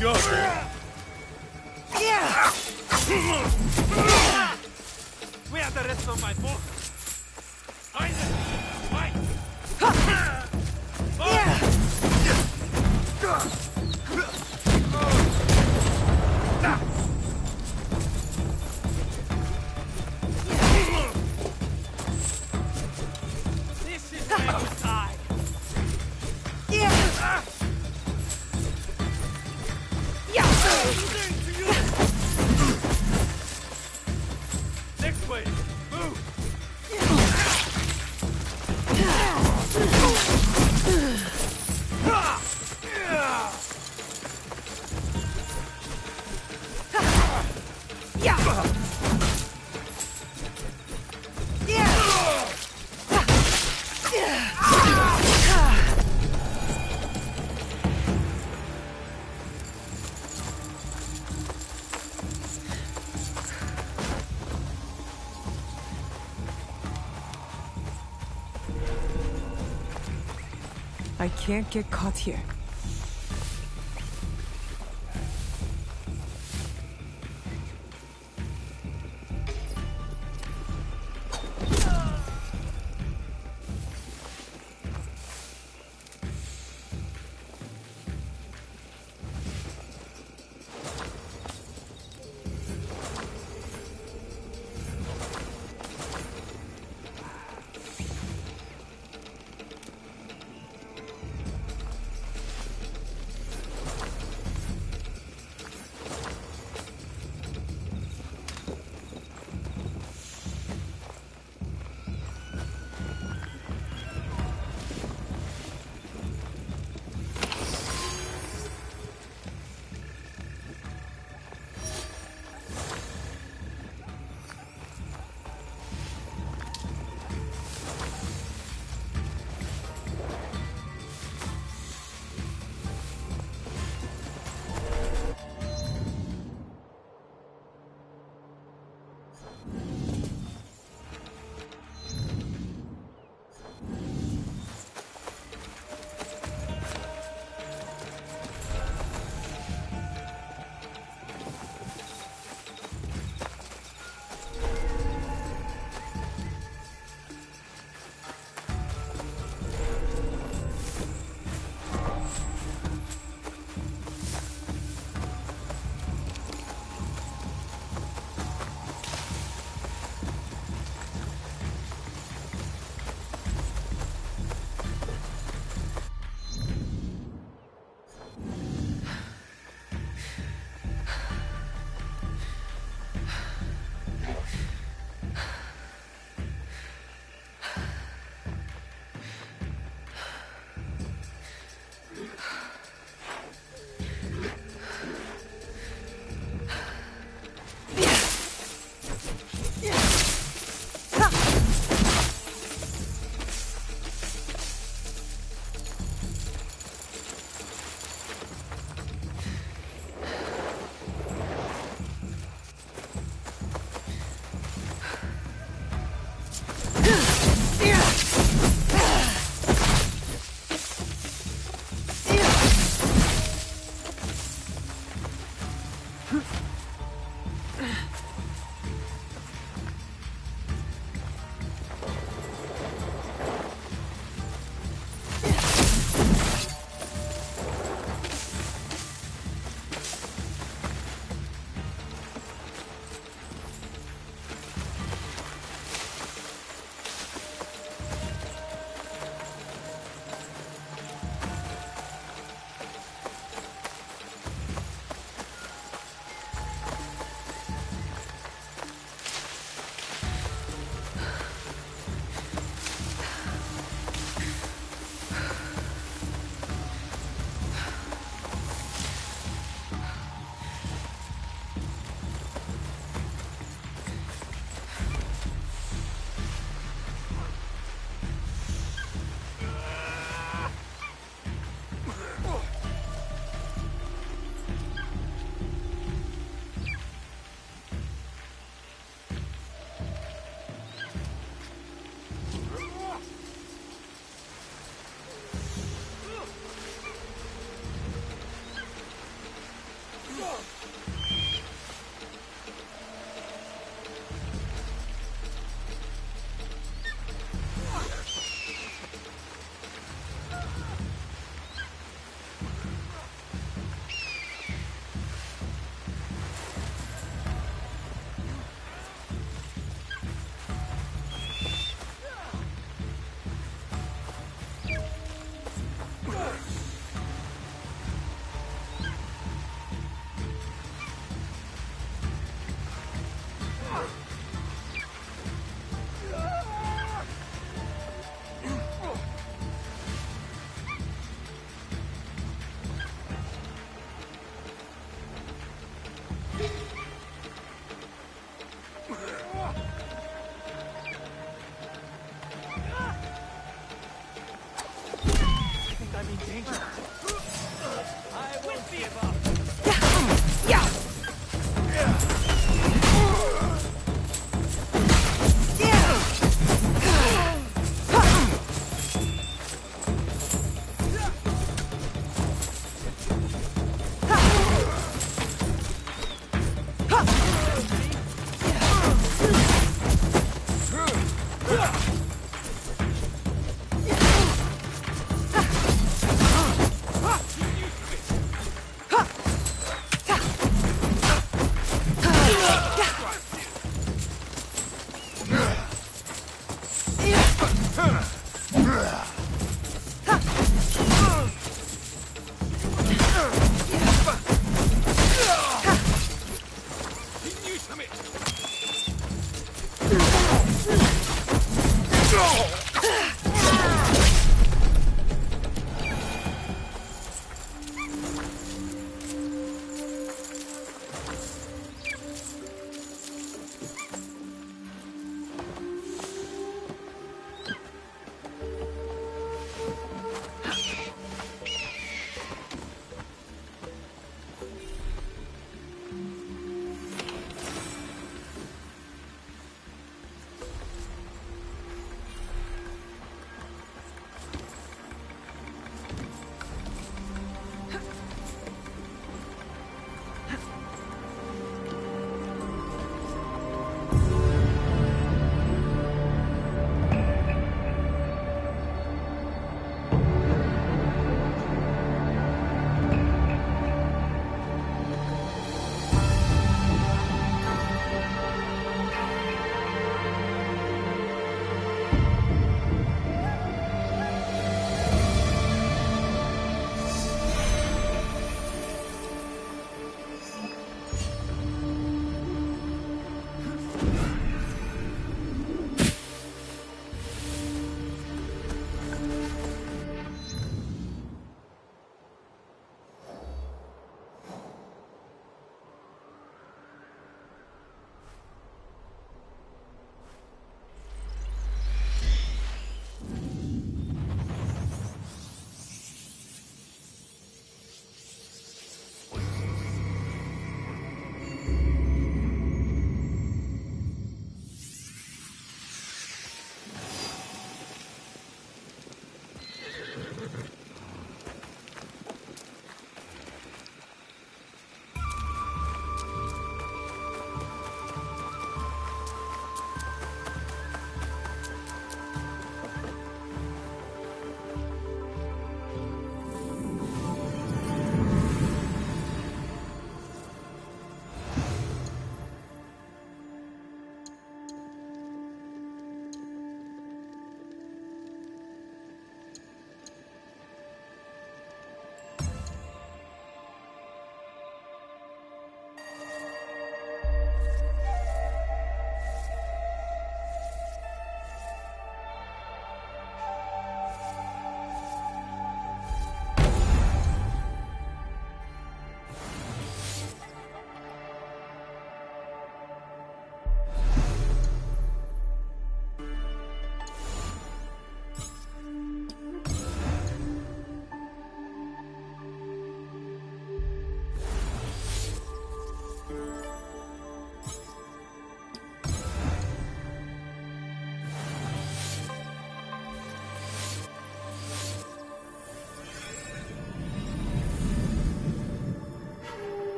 Go! Where are the rest of my book? Find it! Fight! This is where you die! Next way! Move! I can't get caught here.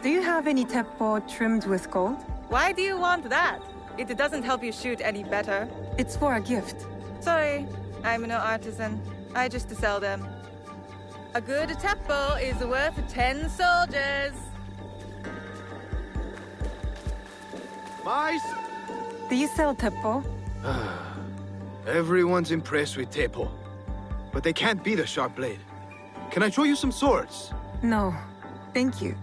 Do you have any teppo trimmed with gold? Why do you want that? It doesn't help you shoot any better. It's for a gift. Sorry, I'm no artisan. I just sell them. A good teppo is worth 10 soldiers. Mice? Do you sell teppo? Everyone's impressed with Teppo. But they can't beat a sharp blade. Can I show you some swords? No, thank you.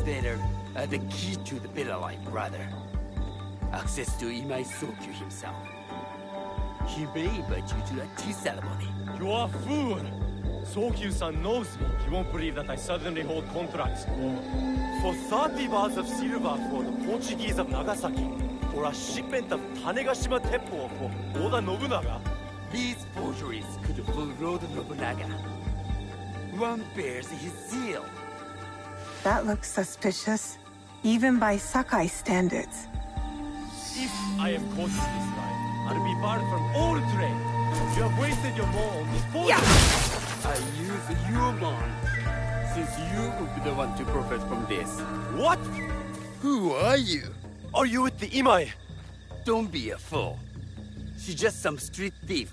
Letters are the key to the better life, brother. Access to Imai Sokyu himself. He may invite you to a tea ceremony. You are a fool! Sokyu-san knows me. He won't believe that I suddenly hold contracts for 30 bars of silver for the Portuguese of Nagasaki, or a shipment of Tanegashima Teppo for Oda Nobunaga. These forgeries could fool Lord Nobunaga. One bears his seal. That looks suspicious, even by Sakai standards. If I am caught in this lie, I'll be barred from all trade. You have wasted your mo on this forgery. I use your mon, since you will be the one to profit from this. What? Who are you? Are you with the Imai? Don't be a fool. She's just some street thief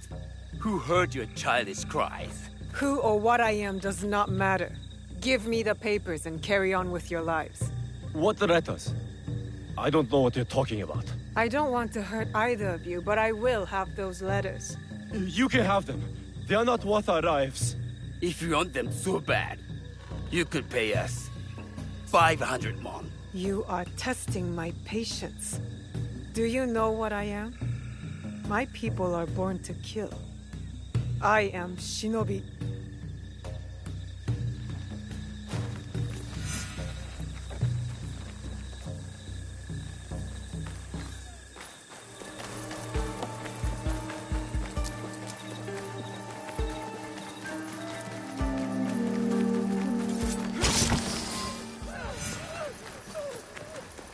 who heard your childish cries. Who or what I am does not matter. Give me the papers and carry on with your lives. What letters? I don't know what you're talking about. I don't want to hurt either of you, but I will have those letters. You can have them. They are not worth our lives. If you want them so bad, you could pay us 500 mon. You are testing my patience. Do you know what I am? My people are born to kill. I am Shinobi.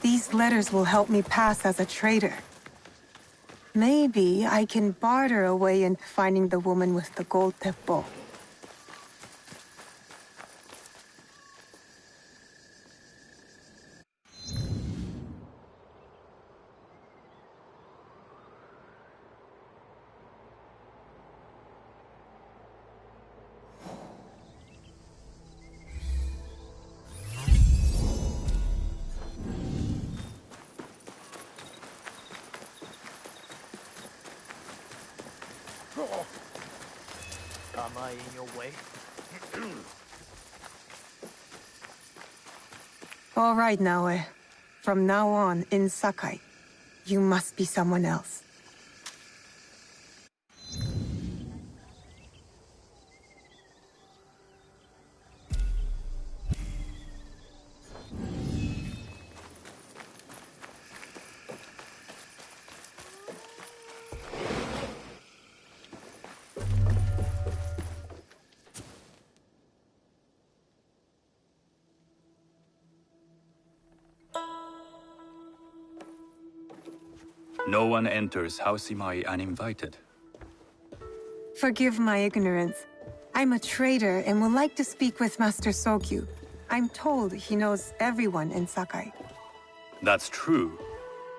These letters will help me pass as a traitor. Maybe I can barter a way into finding the woman with the gold teppo. Am I in your way? All right, Naoe. From now on, in Sakai, you must be someone else. No one enters House Imai uninvited. Forgive my ignorance. I'm a trader and would like to speak with Master Sokyu. I'm told he knows everyone in Sakai. That's true,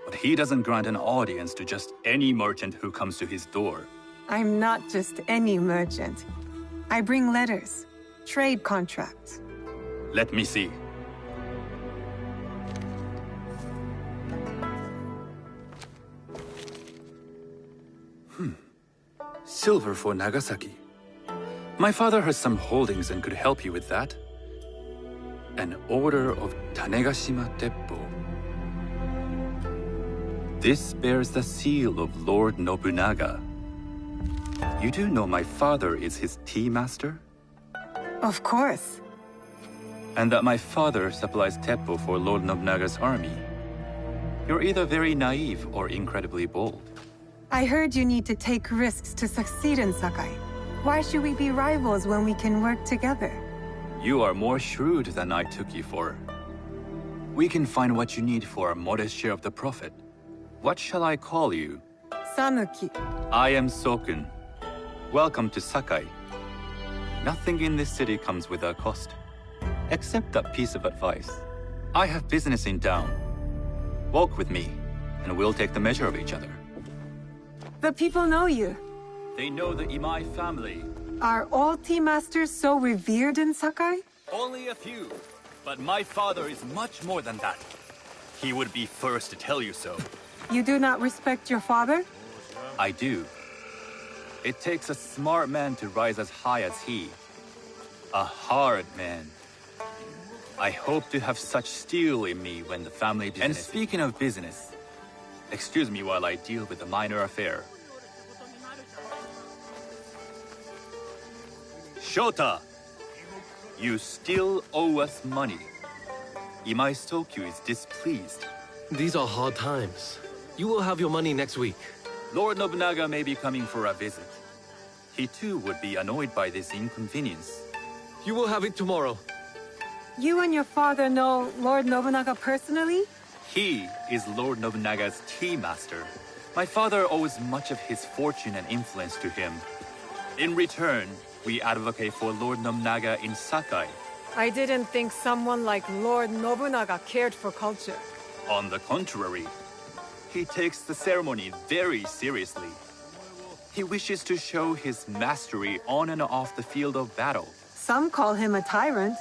but he doesn't grant an audience to just any merchant who comes to his door. I'm not just any merchant. I bring letters, trade contracts. Let me see. Silver for Nagasaki. My father has some holdings and could help you with that. An order of Tanegashima Teppo. This bears the seal of Lord Nobunaga. You do know my father is his tea master? Of course. And that my father supplies Teppo for Lord Nobunaga's army. You're either very naive or incredibly bold. I heard you need to take risks to succeed in Sakai. Why should we be rivals when we can work together? You are more shrewd than I took you for. We can find what you need for a modest share of the profit. What shall I call you? Sanuki. I am Sokun. Welcome to Sakai. Nothing in this city comes without cost. Except that piece of advice. I have business in town. Walk with me, and we'll take the measure of each other. The people know you. They know the Imai family. Are all tea masters so revered in Sakai? Only a few. But my father is much more than that. He would be first to tell you so. You do not respect your father? I do. It takes a smart man to rise as high as he. A hard man. I hope to have such steel in me when the family business... And speaking of business, excuse me while I deal with a minor affair. Shota! You still owe us money. Imai Sokyu is displeased. These are hard times. You will have your money next week. Lord Nobunaga may be coming for a visit. He too would be annoyed by this inconvenience. You will have it tomorrow. You and your father know Lord Nobunaga personally? He is Lord Nobunaga's tea master. My father owes much of his fortune and influence to him. In return, we advocate for Lord Nobunaga in Sakai. I didn't think someone like Lord Nobunaga cared for culture. On the contrary, he takes the ceremony very seriously. He wishes to show his mastery on and off the field of battle. Some call him a tyrant.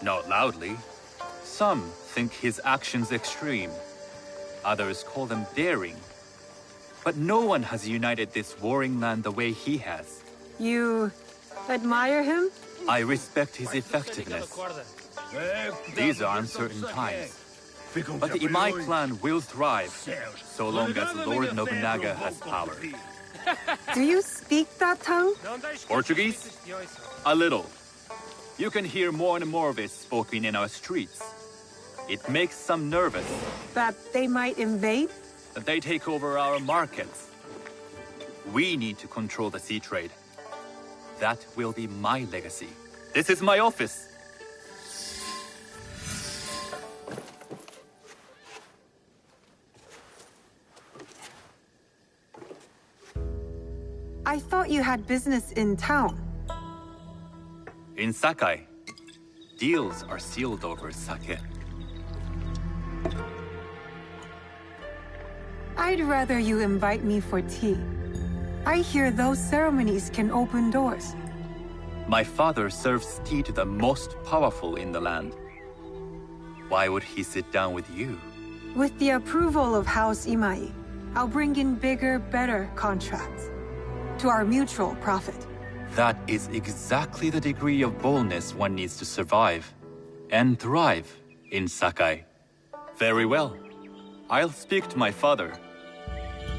Not loudly. Some think his actions extreme. Others call them daring. But no one has united this warring land the way he has. You admire him? I respect his effectiveness. These are uncertain times. But the Imai clan will thrive, so long as Lord Nobunaga has power. Do you speak that tongue? Portuguese? A little. You can hear more and more of it spoken in our streets. It makes some nervous. That they might invade? That they take over our markets. We need to control the sea trade. That will be my legacy. This is my office. I thought you had business in town. In Sakai, deals are sealed over sake. I'd rather you invite me for tea. I hear those ceremonies can open doors. My father serves tea to the most powerful in the land. Why would he sit down with you? With the approval of House Imai, I'll bring in bigger, better contracts. To our mutual profit. That is exactly the degree of boldness one needs to survive and thrive in Sakai. Very well. I'll speak to my father.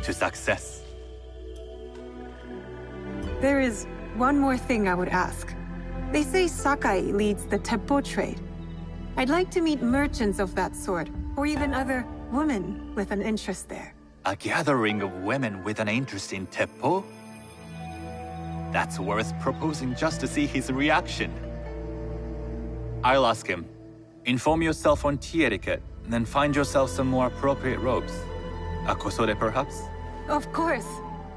To success. There is one more thing I would ask. They say Sakai leads the Teppo trade. I'd like to meet merchants of that sort, or even other women with an interest there. A gathering of women with an interest in Teppo? That's worth proposing just to see his reaction. I'll ask him. Inform yourself on tea etiquette, then find yourself some more appropriate robes. A kosore, perhaps? Of course.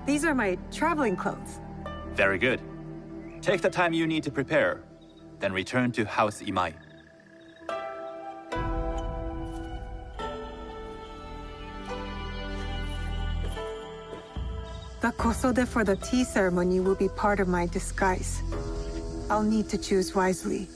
These are my traveling clothes. Very good. Take the time you need to prepare, then return to House Imai. The kosode for the tea ceremony will be part of my disguise. I'll need to choose wisely.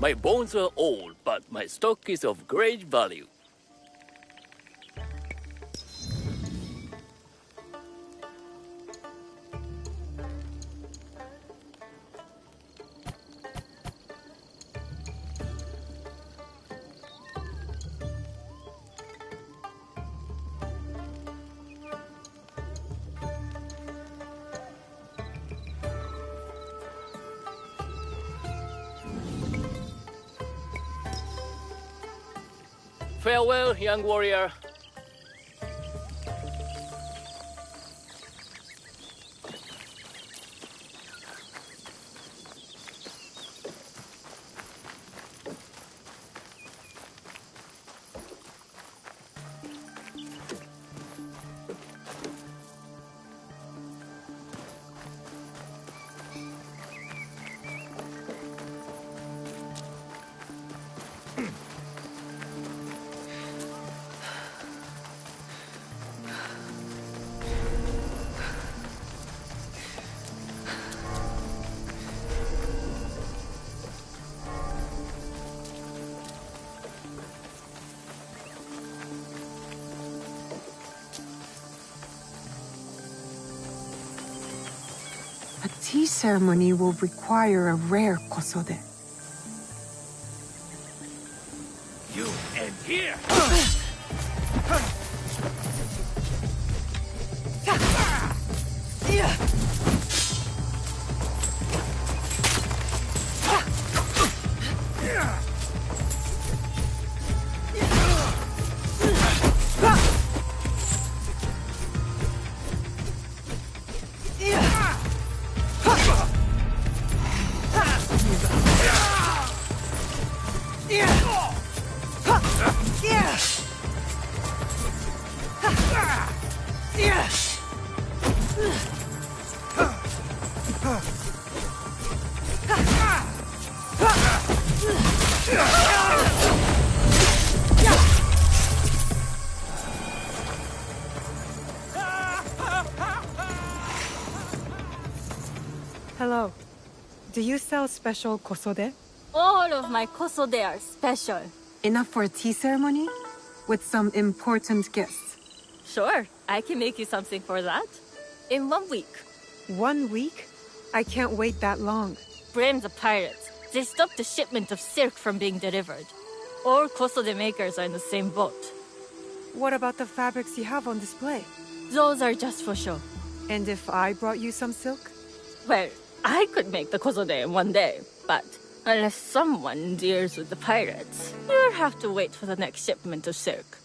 My bones are old, but my stock is of great value. Farewell, young warrior. A tea ceremony will require a rare kosode. You end here! Hello. Do you sell special kosode? All of my kosode are special. Enough for a tea ceremony? With some important guests? Sure, I can make you something for that. In 1 week. 1 week? I can't wait that long. Blame the pirates. They stopped the shipment of silk from being delivered. All kosode makers are in the same boat. What about the fabrics you have on display? Those are just for show. And if I brought you some silk? Well, I could make the kosode in 1 day, but unless someone deals with the pirates, you'll have to wait for the next shipment of silk.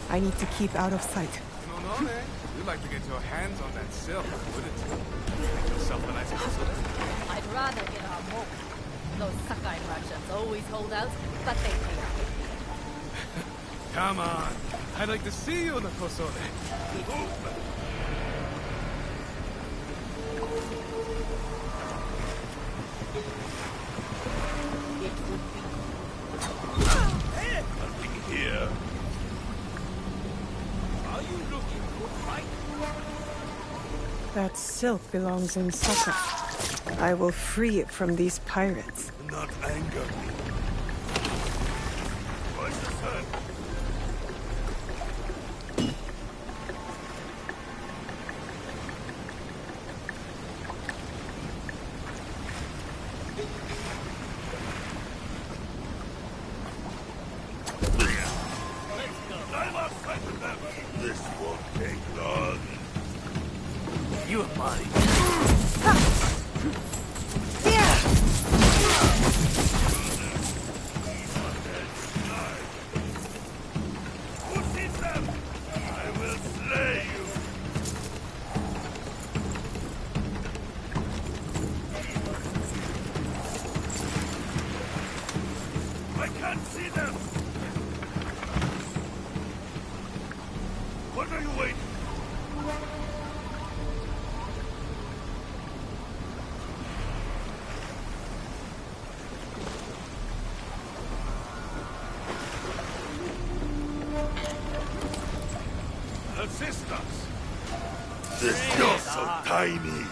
I need to keep out of sight. No, you'd like to get your hands on that silk, wouldn't you? Make yourself a nice kosode. I'd rather get our more. Those Sakai merchants always hold out, but they pay up. Come on. I'd like to see you in the kosode. Nothing here. Are you looking for fight? The That silk belongs in Sakai. I will free it from these pirates. Not anger me. What's the sun? I lost sight of them. This won't take long. You are mine. Who sees them? I will slay you. I can't see them. What are you waiting? Assist us. This you're so tiny.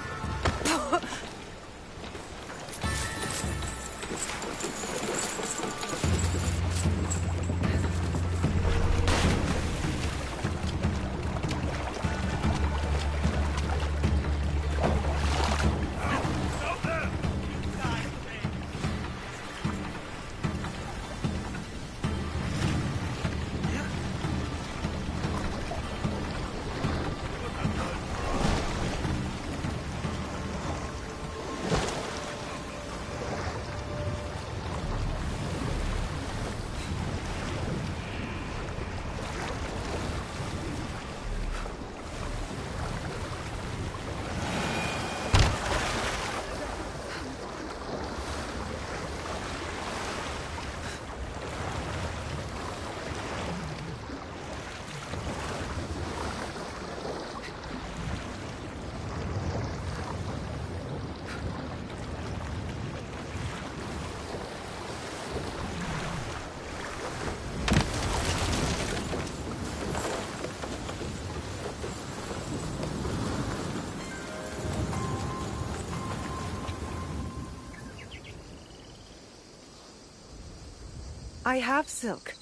I have silk.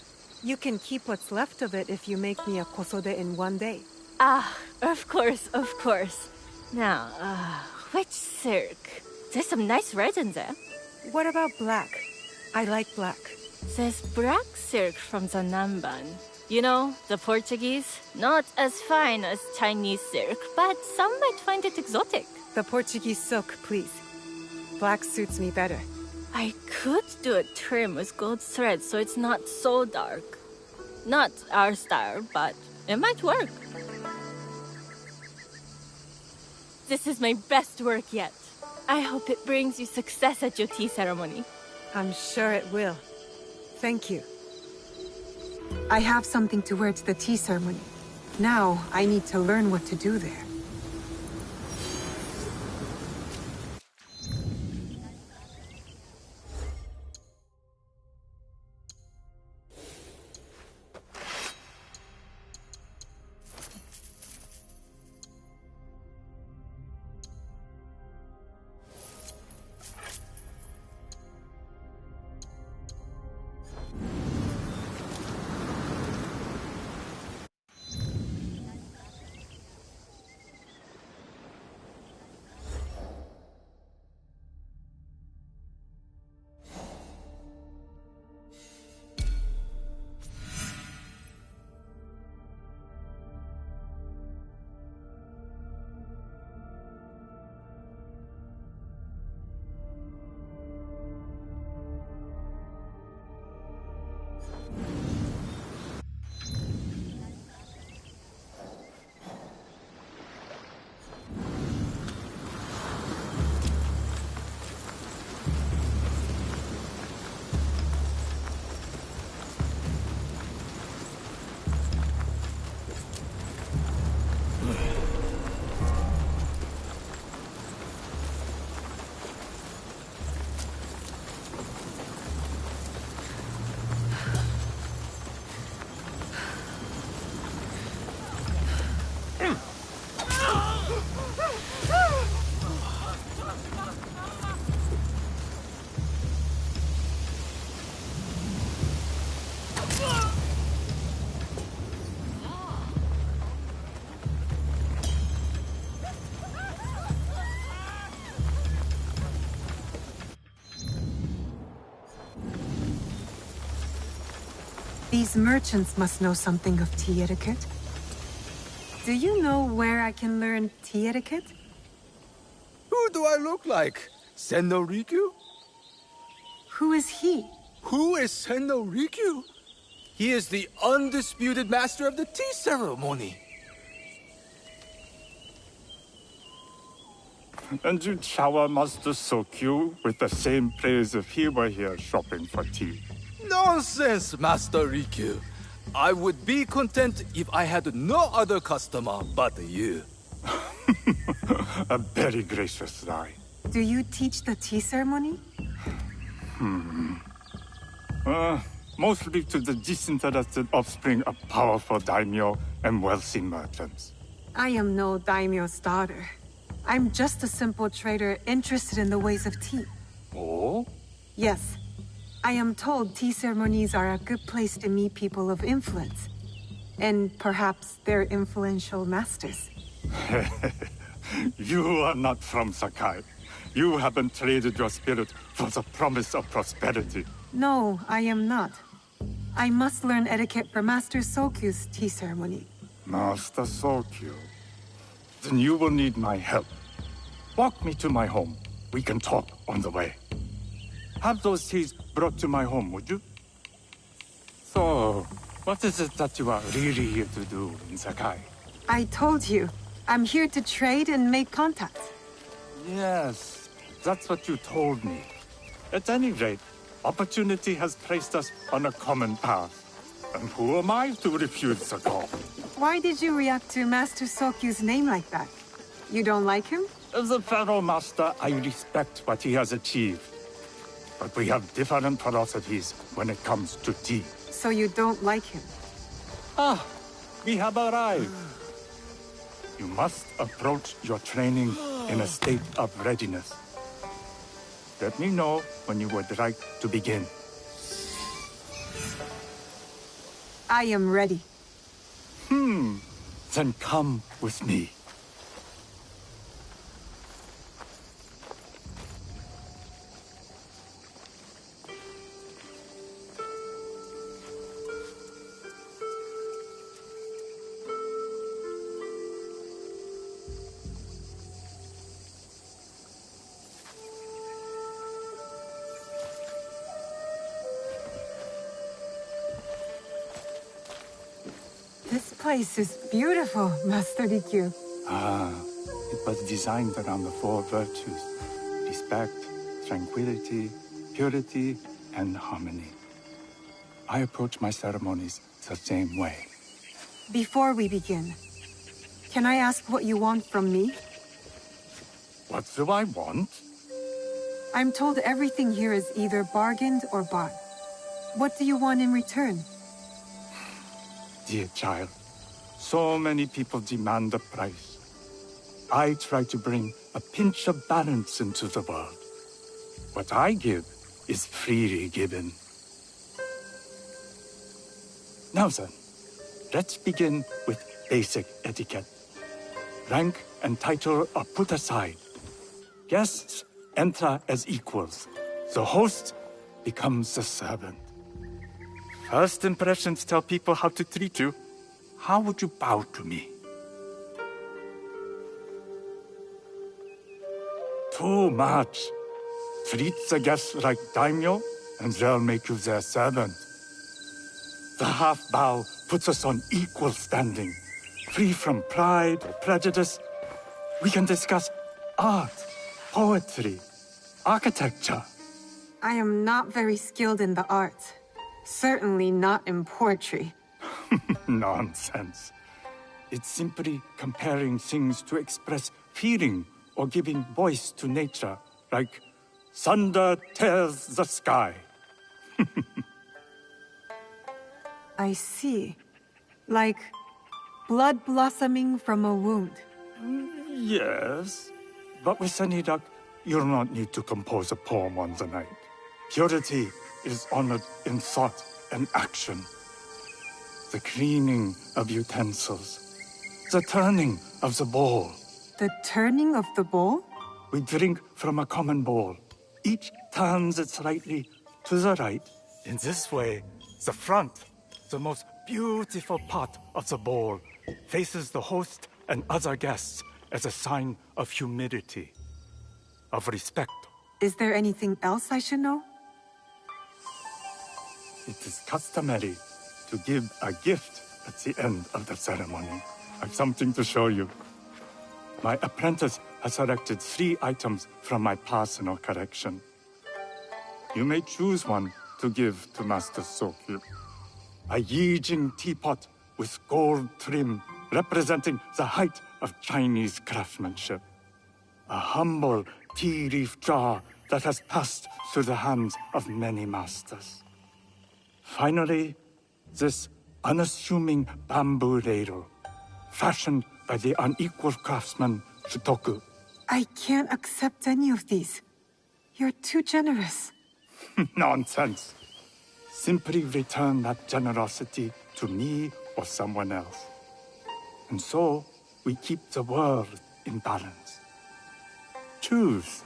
You can keep what's left of it if you make me a kosode in one day. Ah, of course, of course. Now, which silk? There's some nice red in there. What about black? I like black. There's black silk from the Namban. You know, the Portuguese. Not as fine as Chinese silk, but some might find it exotic. The Portuguese silk, please. Black suits me better. I could do a trim with gold thread so it's not so dark. Not our style, but it might work. This is my best work yet. I hope it brings you success at your tea ceremony. I'm sure it will. Thank you. I have something to wear to the tea ceremony. Now, I need to learn what to do there. These merchants must know something of tea etiquette. Do you know where I can learn tea etiquette? Who do I look like? Senno Rikyu? Who is he? Who is Senno Rikyu? He is the undisputed master of the tea ceremony. And you shower Master Sokyu with the same praise if he were here shopping for tea. Nonsense, Master Rikyu. I would be content if I had no other customer but you. A very gracious lie. Do you teach the tea ceremony? Mostly to the disinterested offspring of powerful daimyo and wealthy merchants. I am no daimyo's daughter. I'm just a simple trader interested in the ways of tea. Oh? Yes. I am told tea ceremonies are a good place to meet people of influence. And perhaps their influential masters. You are not from Sakai. You haven't traded your spirit for the promise of prosperity. No, I am not. I must learn etiquette for Master Sokyu's tea ceremony. Master Sokyu. Then you will need my help. Walk me to my home. We can talk on the way. Have those teas brought to my home, would you? So, what is it that you are really here to do in Sakai? I told you. I'm here to trade and make contacts. Yes, that's what you told me. At any rate, opportunity has placed us on a common path. And who am I to refuse the call? Why did you react to Master Sokyu's name like that? You don't like him? As a Pharaoh Master, I respect what he has achieved. But we have different philosophies when it comes to tea. So you don't like him? Ah, we have arrived. You must approach your training in a state of readiness. Let me know when you would like to begin. I am ready. Then come with me. This place is beautiful, Master Rikyu. It was designed around the four virtues: respect, tranquility, purity, and harmony. I approach my ceremonies the same way. Before we begin, can I ask what you want from me? What do I want? I'm told everything here is either bargained or bought. What do you want in return? Dear child, so many people demand a price. I try to bring a pinch of balance into the world. What I give is freely given. Now then, let's begin with basic etiquette. Rank and title are put aside. Guests enter as equals. The host becomes the servant. First impressions tell people how to treat you. How would you bow to me? Too much. Treat the guests like daimyo, and they'll make you their servant. The half bow puts us on equal standing, free from pride or prejudice. We can discuss art, poetry, architecture. I am not very skilled in the arts. Certainly not in poetry. Nonsense. It's simply comparing things to express feeling or giving voice to nature, like thunder tears the sky. I see. Like blood blossoming from a wound. Yes, but with any luck, you'll not need to compose a poem on the night. Purity is honored in thought and action. The cleaning of utensils. The turning of the bowl. The turning of the bowl? We drink from a common bowl. Each turns it slightly to the right. In this way, the front The most beautiful part of the ball faces the host and other guests as a sign of humility, of respect. Is there anything else I should know? It is customary to give a gift at the end of the ceremony. I've something to show you. My apprentice has selected 3 items from my personal collection. You may choose one to give to Master Sokyu. A Yijing teapot with gold trim representing the height of Chinese craftsmanship. A humble tea leaf jar that has passed through the hands of many masters. Finally, this unassuming bamboo ladle, fashioned by the unequal craftsman Shutoku. I can't accept any of these. You're too generous. Nonsense. Simply return that generosity to me or someone else. And so, we keep the world in balance. Choose.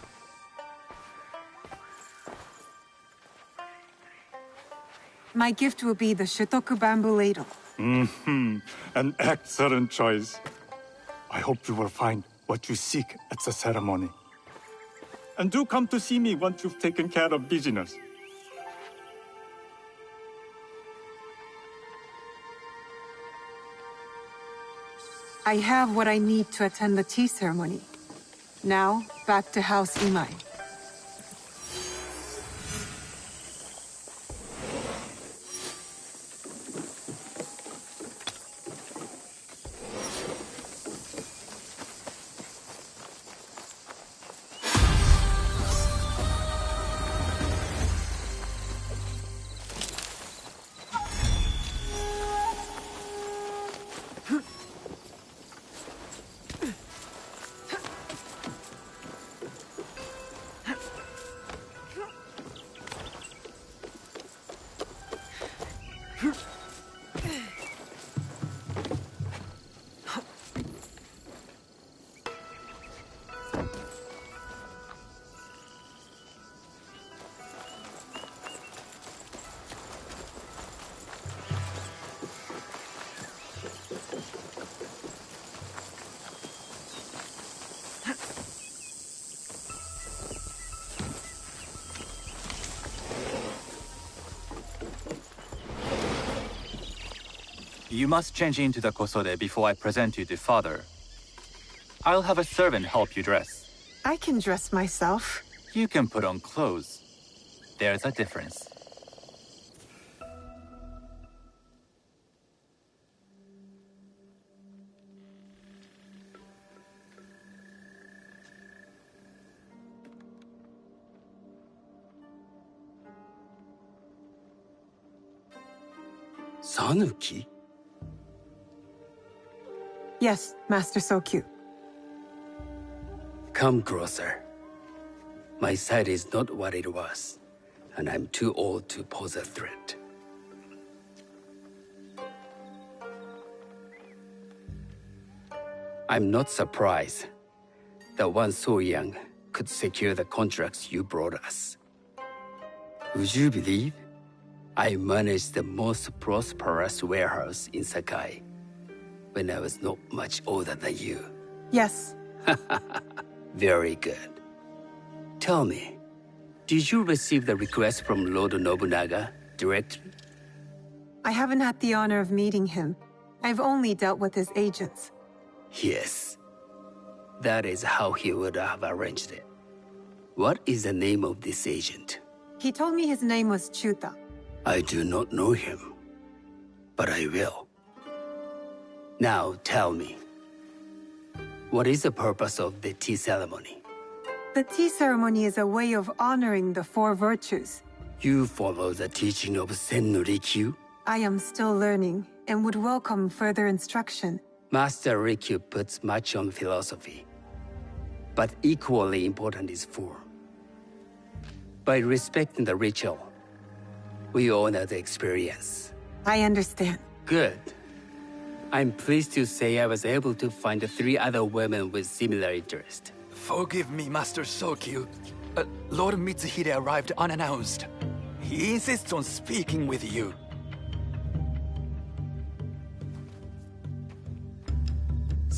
My gift will be the Shutoku bamboo ladle. An excellent choice. I hope you will find what you seek at the ceremony. And do come to see me once you've taken care of business. I have what I need to attend the tea ceremony. Now, back to House Imai. You must change into the kosode before I present you to father. I'll have a servant help you dress. I can dress myself. You can put on clothes. There's a difference. Sanuki? Yes, Master Sokyu. Come closer. My sight is not what it was, and I'm too old to pose a threat. I'm not surprised that one so young could secure the contracts you brought us. Would you believe I managed the most prosperous warehouse in Sakai when I was not much older than you? Yes. Very good. Tell me, did you receive the request from Lord Nobunaga directly? I haven't had the honor of meeting him. I've only dealt with his agents. Yes. That is how he would have arranged it. What is the name of this agent? He told me his name was Chuta. I do not know him, but I will. Now tell me, what is the purpose of the tea ceremony? The tea ceremony is a way of honoring the 4 virtues. You follow the teaching of Sen no Rikyu? I am still learning and would welcome further instruction. Master Rikyu puts much on philosophy, but equally important is form. By respecting the ritual, we honor the experience. I understand. Good. I'm pleased to say I was able to find 3 other women with similar interest. Forgive me, Master Sokyu. Lord Mitsuhide arrived unannounced. He insists on speaking with you.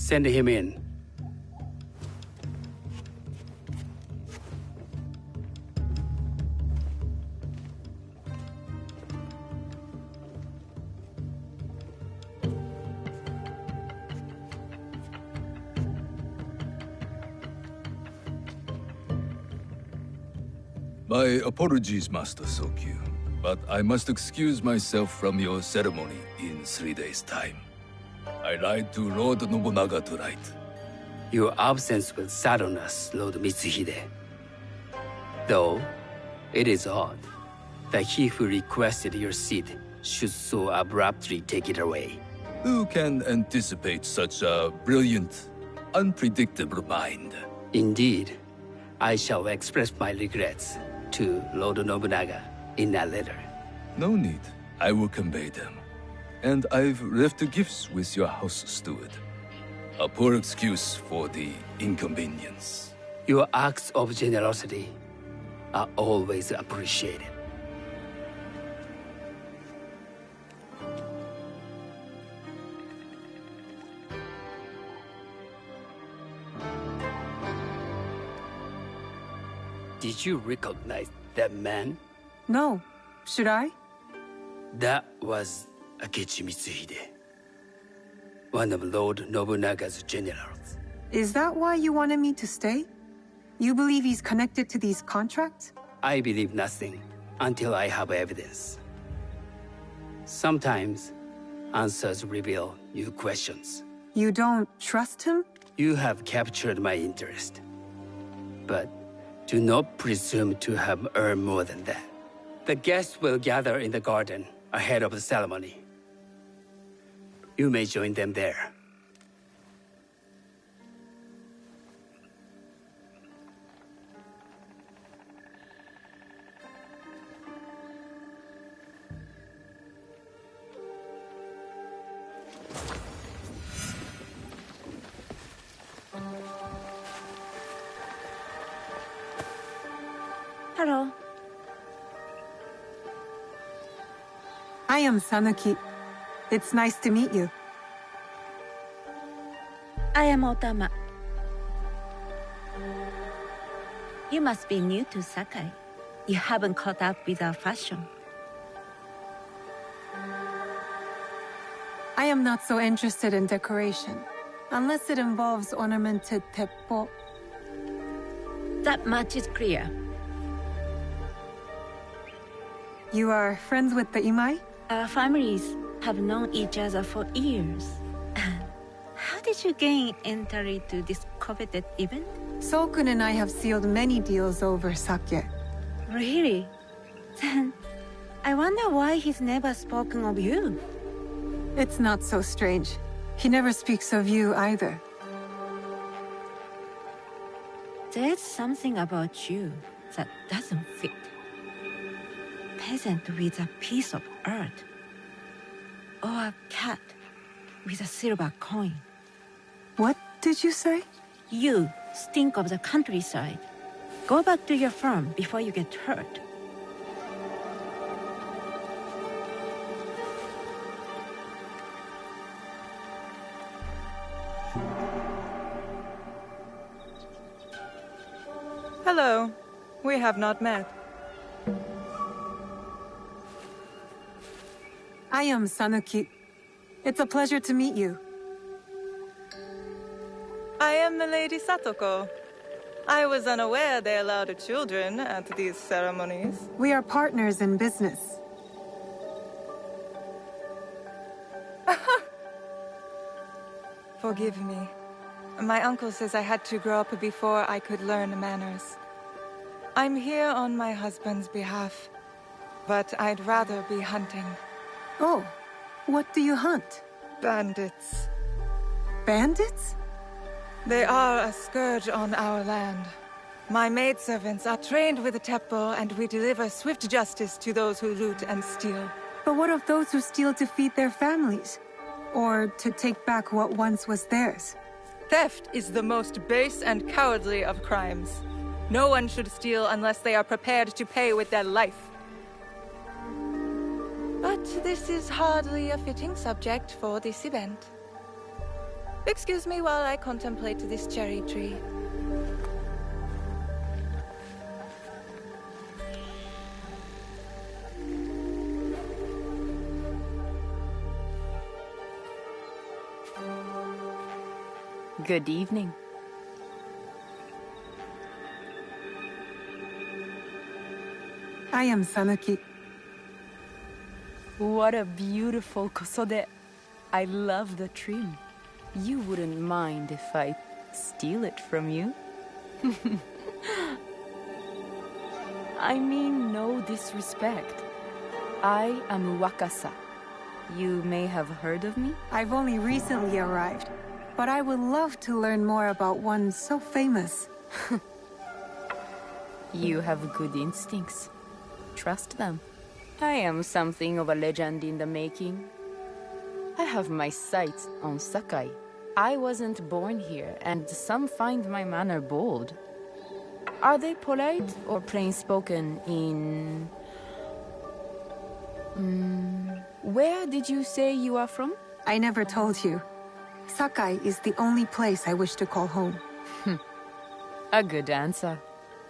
Send him in. My apologies, Master Sokyu, but I must excuse myself from your ceremony in 3 days' time. I lied to Lord Nobunaga tonight. Your absence will sadden us, Lord Mitsuhide. Though, it is odd that he who requested your seat should so abruptly take it away. Who can anticipate such a brilliant, unpredictable mind? Indeed, I shall express my regrets to Lord Nobunaga in a letter. No need. I will convey them. And I've left the gifts with your house steward. A poor excuse for the inconvenience. Your acts of generosity are always appreciated. Did you recognize that man? No. Should I? That was Akechi Mitsuhide, one of Lord Nobunaga's generals. Is that why you wanted me to stay? You believe he's connected to these contracts? I believe nothing until I have evidence. Sometimes, answers reveal new questions. You don't trust him? You have captured my interest. But do not presume to have earned more than that. The guests will gather in the garden ahead of the ceremony. You may join them there. Hello. I am Sanuki. It's nice to meet you. I am Otama. You must be new to Sakai. You haven't caught up with our fashion. I am not so interested in decoration, unless it involves ornamented teppo. That much is clear. You are friends with the Imai? Our families have known each other for years. How did you gain entry to this coveted event? Sokun and I have sealed many deals over sake. Really? Then I wonder why he's never spoken of you. It's not so strange. He never speaks of you either. There's something about you that doesn't fit. Peasant with a piece of earth. Or a cat with a silver coin. What did you say? You stink of the countryside. Go back to your farm before you get hurt. Hello. We have not met. I am Sanuki. It's a pleasure to meet you. I am Milady Satoko. I was unaware they allowed children at these ceremonies. We are partners in business. Forgive me. My uncle says I had to grow up before I could learn manners. I'm here on my husband's behalf, but I'd rather be hunting. Oh, what do you hunt? Bandits. Bandits? They are a scourge on our land. My maidservants are trained with the Teppo, and we deliver swift justice to those who loot and steal. But what of those who steal to feed their families? Or to take back what once was theirs? Theft is the most base and cowardly of crimes. No one should steal unless they are prepared to pay with their life. But this is hardly a fitting subject for this event. Excuse me while I contemplate this cherry tree. Good evening. I am Sanuki. What a beautiful kosode. I love the trim. You wouldn't mind if I steal it from you? I mean no disrespect. I am Wakasa. You may have heard of me? I've only recently arrived, but I would love to learn more about one so famous. You have good instincts. Trust them. I am something of a legend in the making. I have my sights on Sakai. I wasn't born here, and some find my manner bold. Are they polite or plain-spoken in... Where did you say you are from? I never told you. Sakai is the only place I wish to call home. A good answer.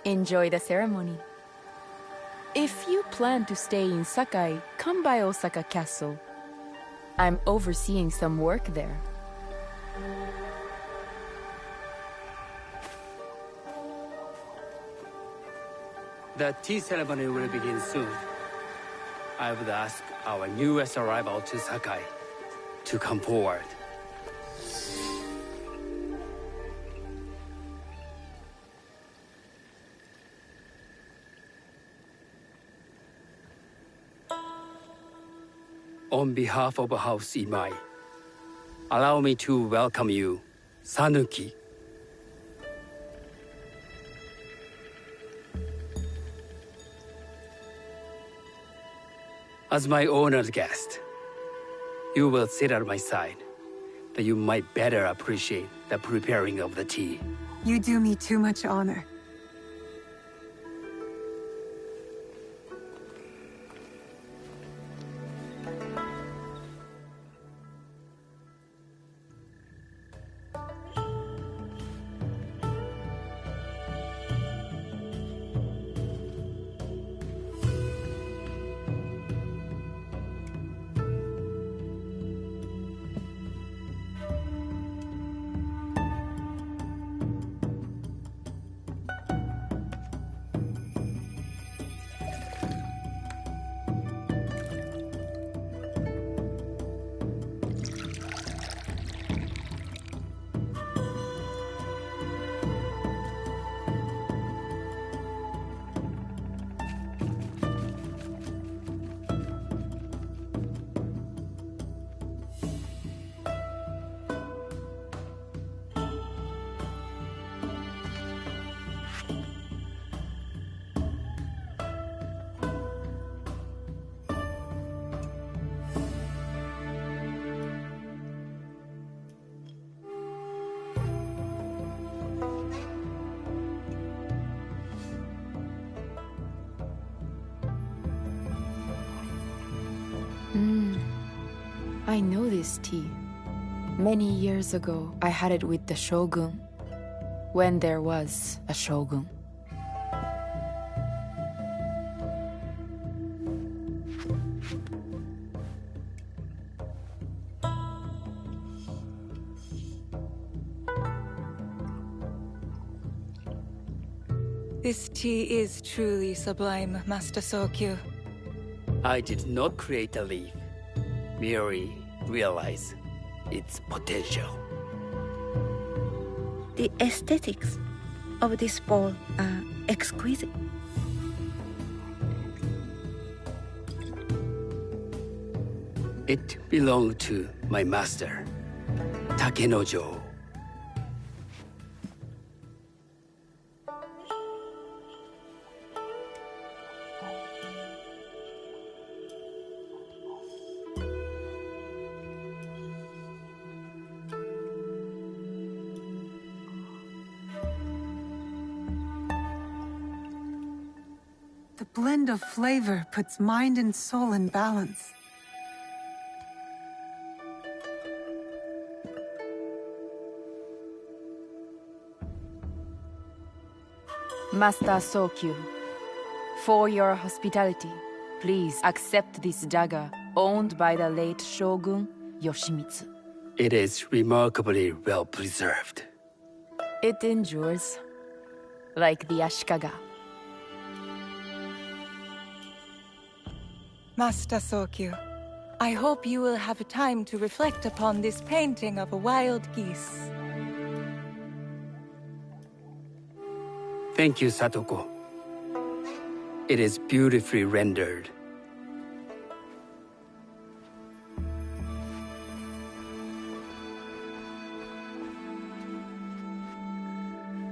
Enjoy the ceremony. If you plan to stay in Sakai, come by Osaka Castle. I'm overseeing some work there. The tea ceremony will begin soon. I would ask our newest arrival to Sakai to come forward. On behalf of House Imai, allow me to welcome you, Sanuki. As my honored guest, you will sit at my side, that you might better appreciate the preparing of the tea. You do me too much honor. I know this tea. Many years ago, I had it with the Shogun, when there was a Shogun. This tea is truly sublime, Master Sokyu. I did not create a leaf, merely realize its potential. The aesthetics of this bowl are exquisite. It belonged to my master, Takenojo. The blend of flavor puts mind and soul in balance. Master Sokyu, for your hospitality, please accept this dagger owned by the late Shogun Yoshimitsu. It is remarkably well preserved. It endures, like the Ashikaga. Master Sokyu, I hope you will have time to reflect upon this painting of a wild geese. Thank you, Satoko. It is beautifully rendered.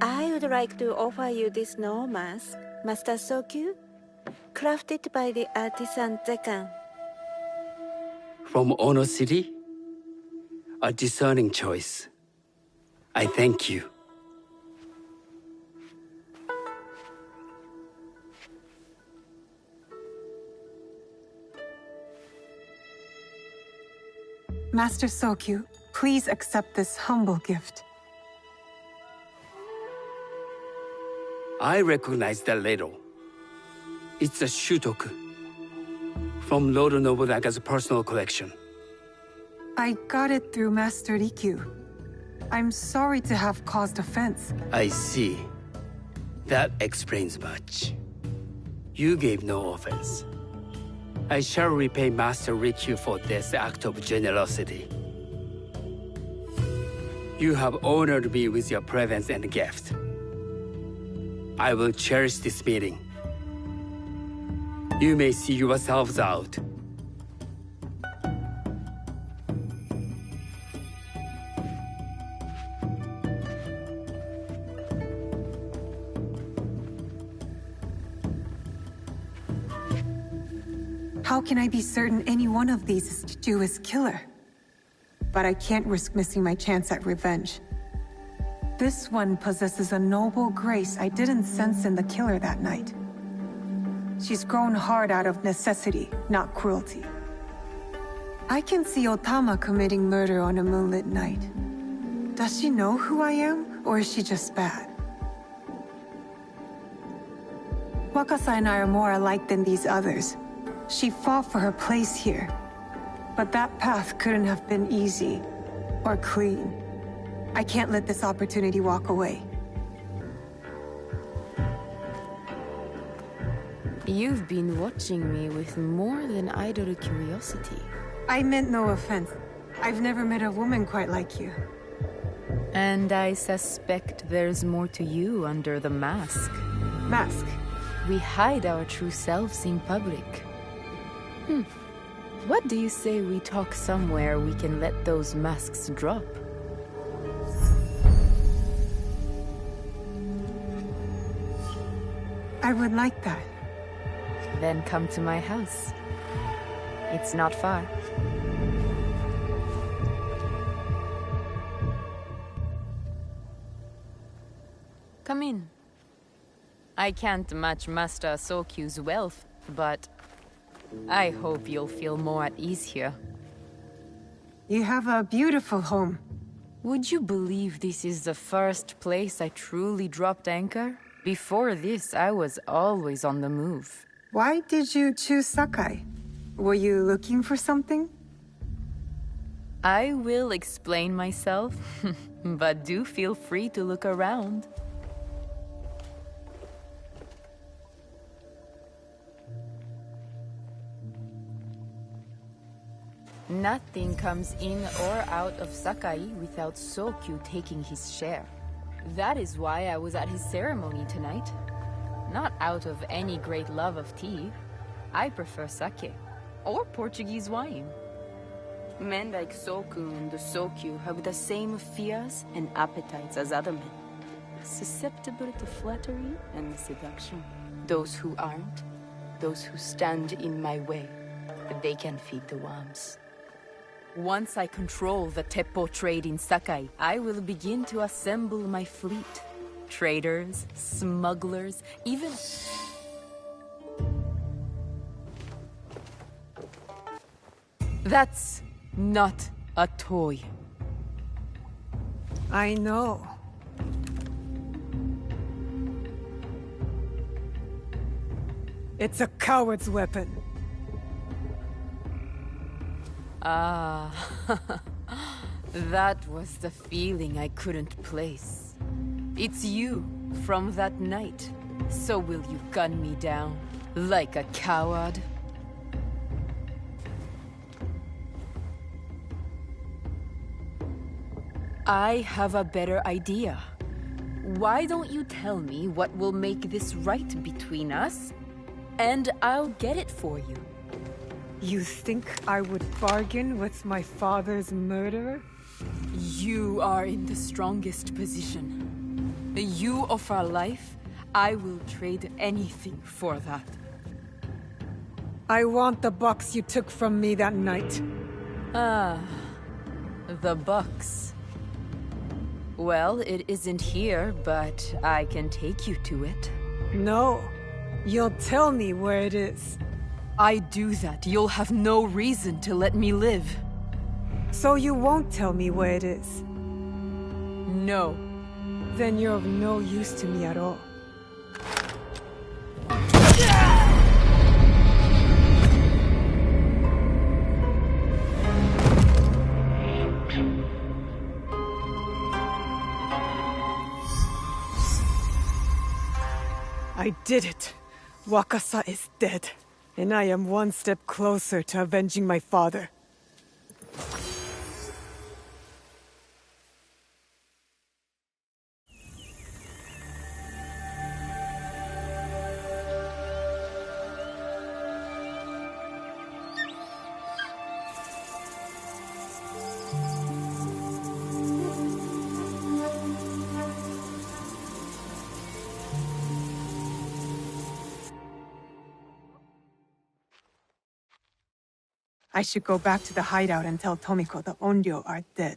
I would like to offer you this snow mask, Master Sokyu, crafted by the artisan Zekan. From Ono City? A discerning choice. I thank you. Master Sokyu, please accept this humble gift. I recognize that ladle. It's a shutoku from Lord Nobunaga's personal collection. I got it through Master Rikyu. I'm sorry to have caused offense. I see. That explains much. You gave no offense. I shall repay Master Rikyu for this act of generosity. You have honored me with your presence and gift. I will cherish this meeting. You may see yourselves out. How can I be certain any one of these is to do his killer? But I can't risk missing my chance at revenge. This one possesses a noble grace I didn't sense in the killer that night. She's grown hard out of necessity, not cruelty. I can see Otama committing murder on a moonlit night. Does she know who I am, or is she just bad? Wakasa and I are more alike than these others. She fought for her place here. But that path couldn't have been easy, or clean. I can't let this opportunity walk away. You've been watching me with more than idle curiosity. I meant no offense. I've never met a woman quite like you. And I suspect there's more to you under the mask. Mask? We hide our true selves in public. What do you say we talk somewhere we can let those masks drop? I would like that. Then come to my house. It's not far. Come in. I can't match Master Sokyu's wealth, but I hope you'll feel more at ease here. You have a beautiful home. Would you believe this is the first place I truly dropped anchor? Before this, I was always on the move. Why did you choose Sakai? Were you looking for something? I will explain myself, but do feel free to look around. Nothing comes in or out of Sakai without Sokyu taking his share. That is why I was at his ceremony tonight. Not out of any great love of tea. I prefer sake, or Portuguese wine. Men like Soku and the Sokyu have the same fears and appetites as other men. Susceptible to flattery and seduction. Those who aren't, those who stand in my way, they can feed the worms. Once I control the Teppo trade in Sakai, I will begin to assemble my fleet. Traders, smugglers, even... That's not a toy. I know. It's a coward's weapon. Ah, that was the feeling I couldn't place. It's you from that night. So will you gun me down like a coward? I have a better idea. Why don't you tell me what will make this right between us, and I'll get it for you. You think I would bargain with my father's murderer? You are in the strongest position. You offer life, I will trade anything for that. I want the box you took from me that night. Ah, the box. Well, it isn't here, but I can take you to it. No. You'll tell me where it is. I do that, you'll have no reason to let me live. So you won't tell me where it is? No. Then you're of no use to me at all. I did it. Wakasa is dead, and I am one step closer to avenging my father. I should go back to the hideout and tell Tomiko the Onryo are dead.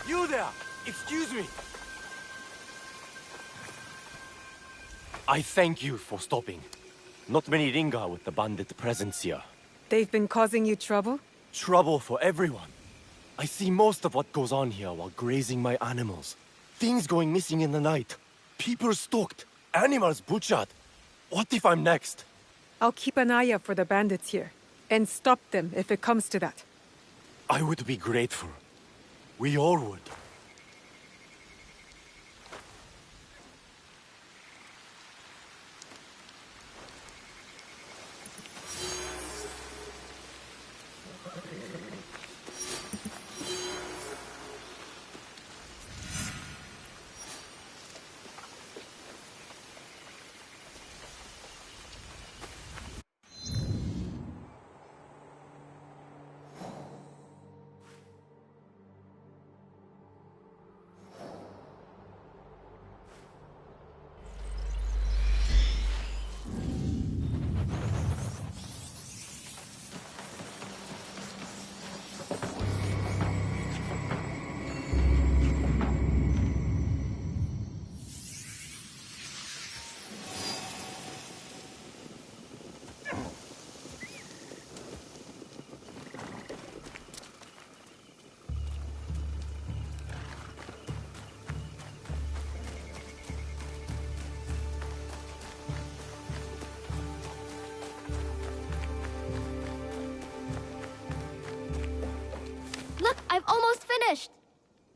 You there! Excuse me! I thank you for stopping. Not many linger with the bandit presence here. They've been causing you trouble? Trouble for everyone. I see most of what goes on here while grazing my animals. Things going missing in the night. People stalked. Animals butchered. What if I'm next? I'll keep an eye out for the bandits here, and stop them if it comes to that. I would be grateful. We all would.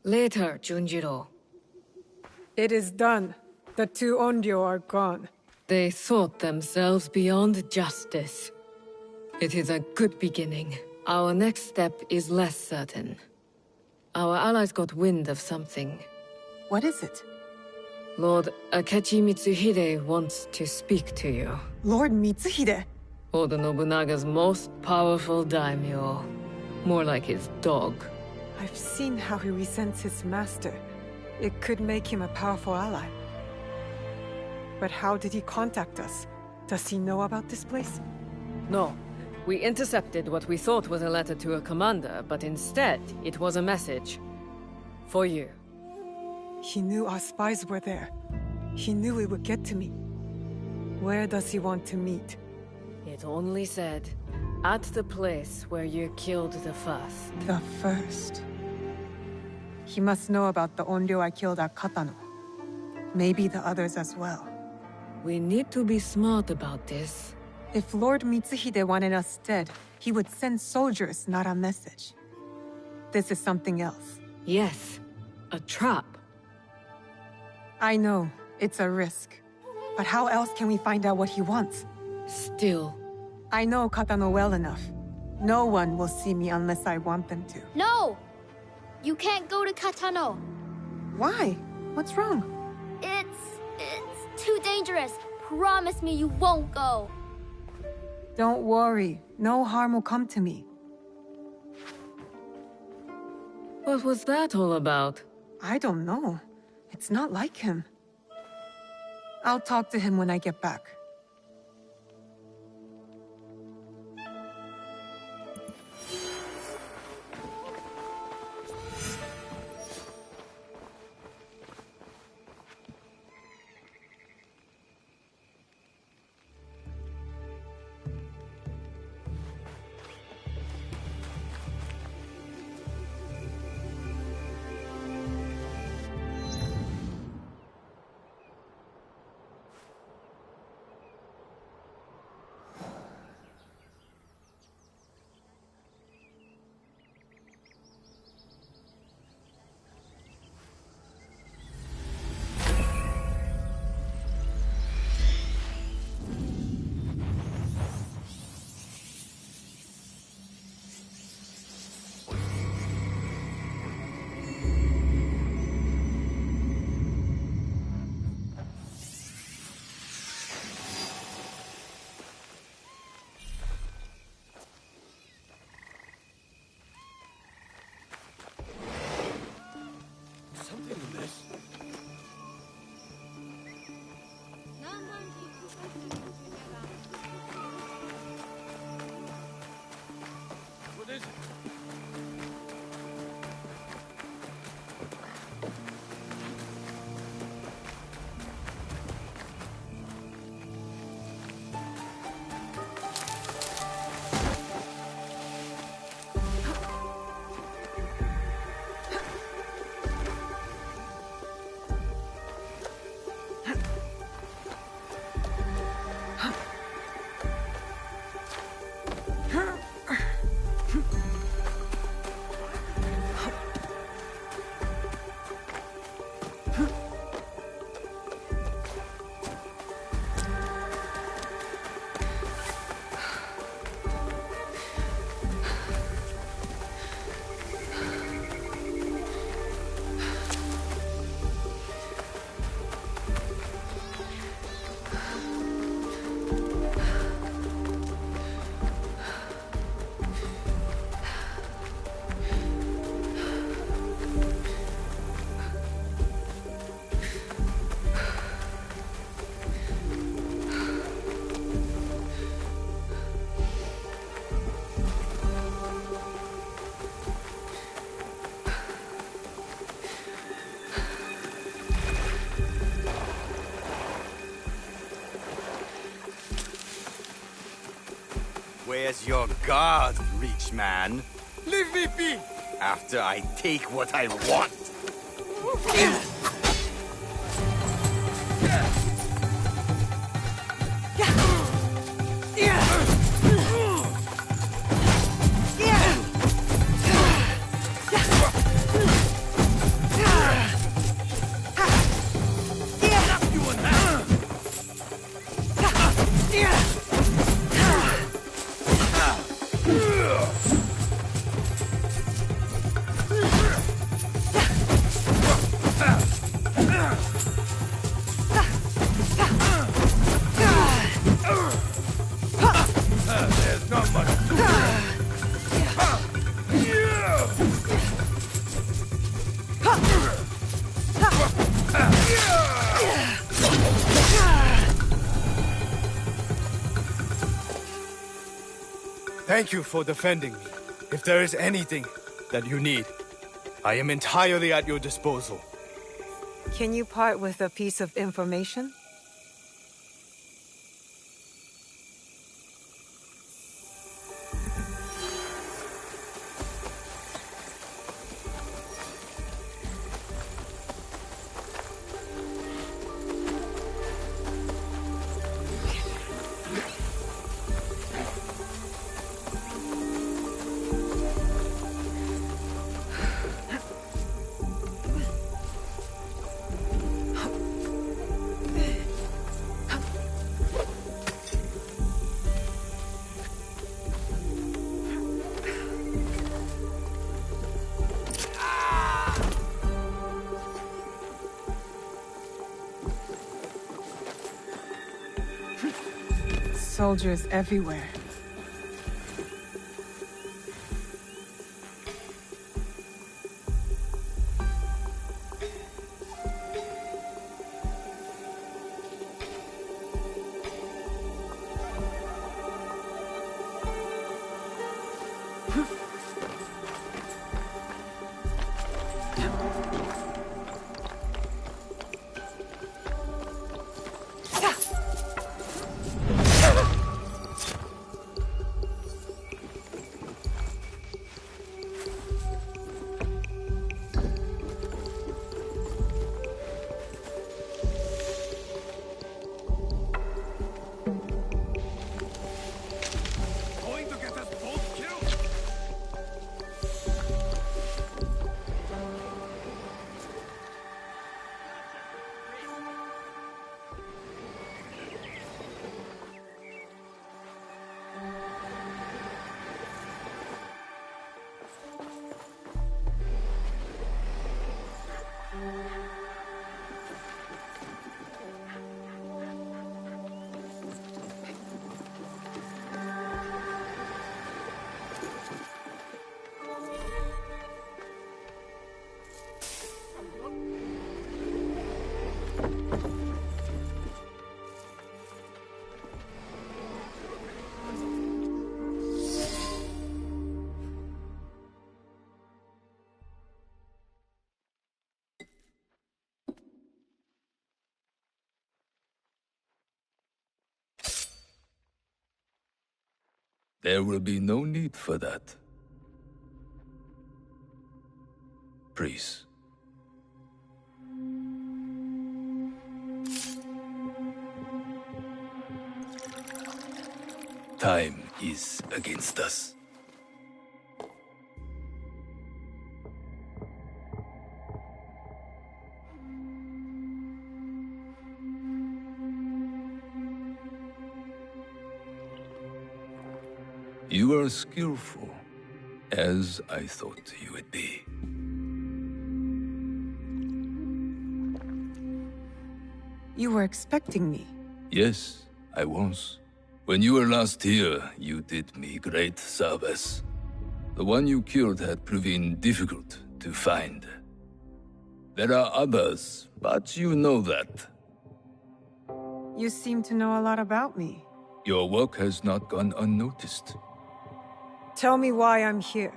Later, Junjiro. It is done. The two Onryo are gone. They thought themselves beyond justice. It is a good beginning. Our next step is less certain. Our allies got wind of something. What is it? Lord Akechi Mitsuhide wants to speak to you. Lord Mitsuhide? Oda Nobunaga's most powerful daimyo. More like his dog. I've seen how he resents his master. It could make him a powerful ally. But how did he contact us? Does he know about this place? No. We intercepted what we thought was a letter to a commander, but instead, it was a message. For you. He knew our spies were there. He knew it would get to me. Where does he want to meet? It only said, at the place where you killed the first. The first? He must know about the Onryo I killed at Katano. Maybe the others as well. We need to be smart about this. If Lord Mitsuhide wanted us dead, he would send soldiers, not a message. This is something else. Yes, a trap. I know, it's a risk. But how else can we find out what he wants? Still. I know Katano well enough. No one will see me unless I want them to. No! You can't go to Katano. Why? What's wrong? It's too dangerous. Promise me you won't go. Don't worry. No harm will come to me. What was that all about? I don't know. It's not like him. I'll talk to him when I get back. Where's your guard, rich man? Leave me be! After I take what I want! Thank you for defending me. If there is anything that you need, I am entirely at your disposal. Can you part with a piece of information? Soldiers everywhere. There will be no need for that. Please. Time is against us. You are skillful, as I thought you would be. You were expecting me. Yes, I was. When you were last here, you did me great service. The one you killed had proven difficult to find. There are others, but you know that. You seem to know a lot about me. Your work has not gone unnoticed. Tell me why I'm here.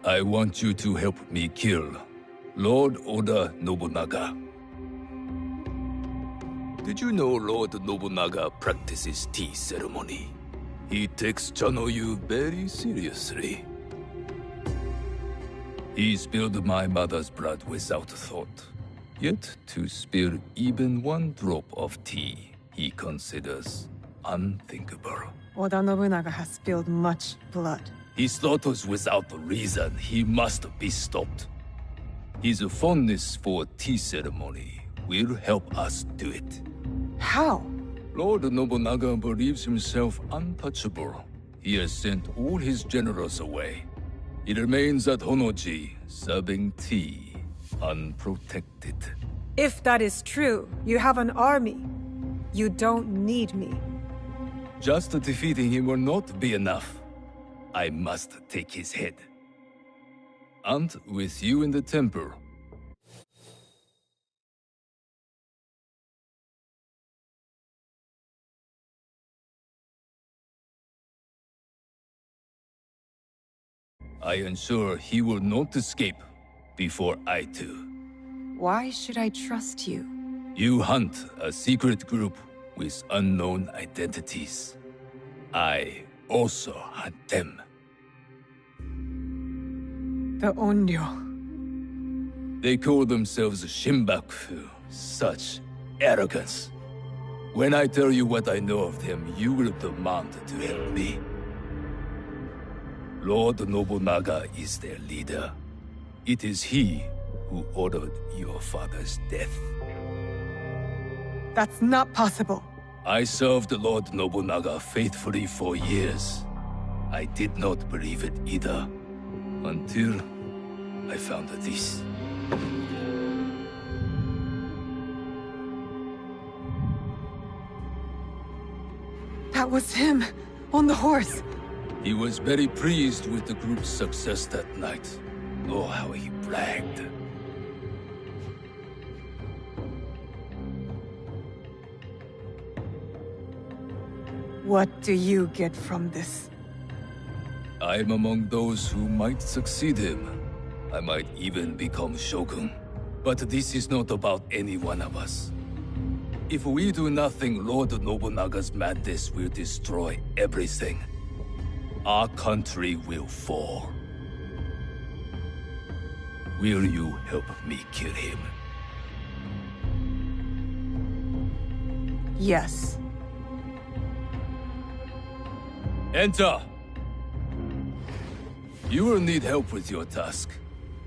I want you to help me kill Lord Oda Nobunaga. Did you know Lord Nobunaga practices tea ceremony? He takes Chanoyu very seriously. He spilled my mother's blood without thought. Yet to spill even one drop of tea, he considers unthinkable. Oda Nobunaga has spilled much blood. He slaughters without reason. He must be stopped. His fondness for tea ceremony will help us do it. How? Lord Nobunaga believes himself untouchable. He has sent all his generals away. He remains at Honoji, serving tea, unprotected. If that is true, you have an army. You don't need me. Just defeating him will not be enough. I must take his head. And with you in the temple, I ensure he will not escape before I do. Why should I trust you? You hunt a secret group with unknown identities. I also hunt them. The Onryo. They call themselves Shinbaku. Such arrogance. When I tell you what I know of them, you will demand to help me. Lord Nobunaga is their leader. It is he who ordered your father's death. That's not possible. I served Lord Nobunaga faithfully for years. I did not believe it either, until I found this. That was him, on the horse. He was very pleased with the group's success that night. Oh, how he bragged. What do you get from this? I'm among those who might succeed him. I might even become Shogun. But this is not about any one of us. If we do nothing, Lord Nobunaga's madness will destroy everything. Our country will fall. Will you help me kill him? Yes. Enter! You will need help with your task.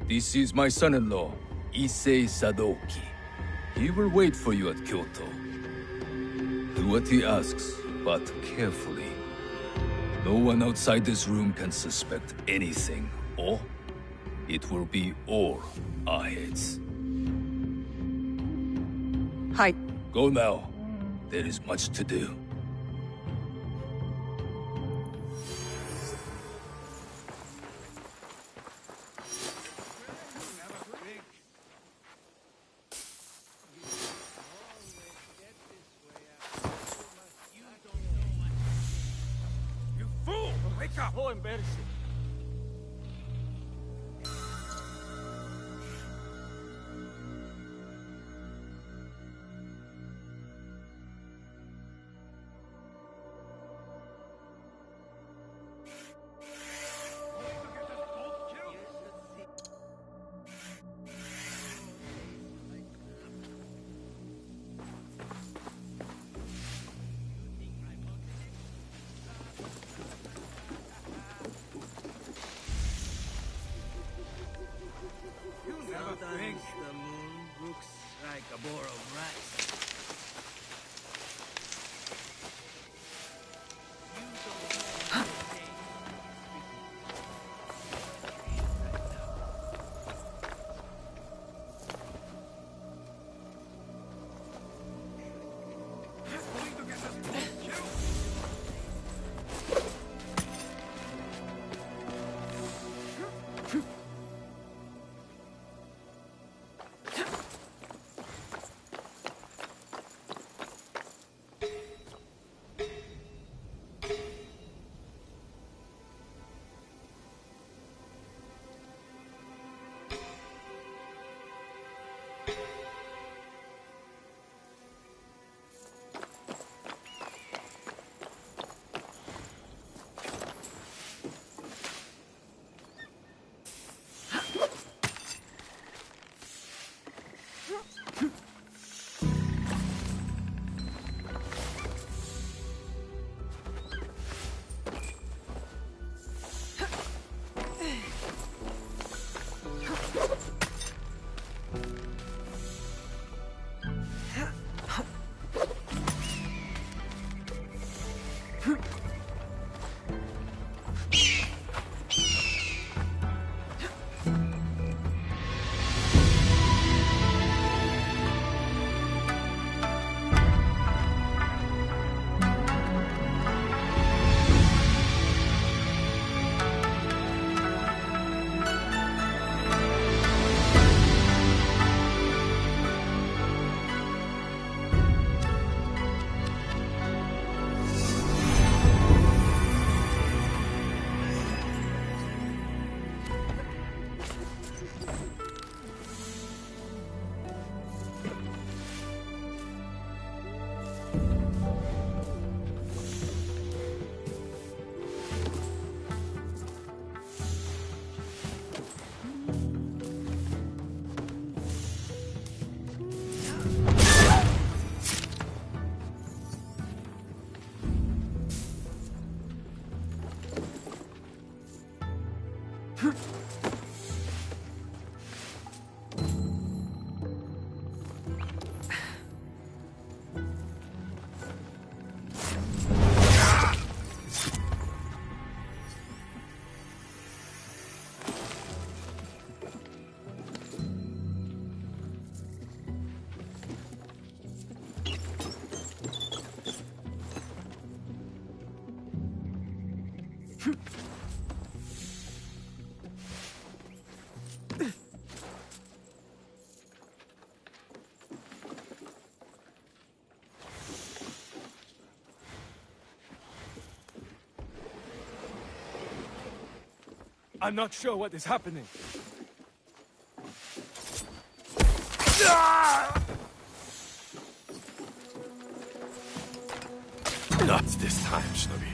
This is my son-in-law, Issei Sadoki. He will wait for you at Kyoto. Do what he asks, but carefully. No one outside this room can suspect anything, or it will be all our heads. Hi. Go now. There is much to do. Oh, embarrassing. The moon looks like a bowl of rice. I'm not sure what is happening. Not this time, Shinobi.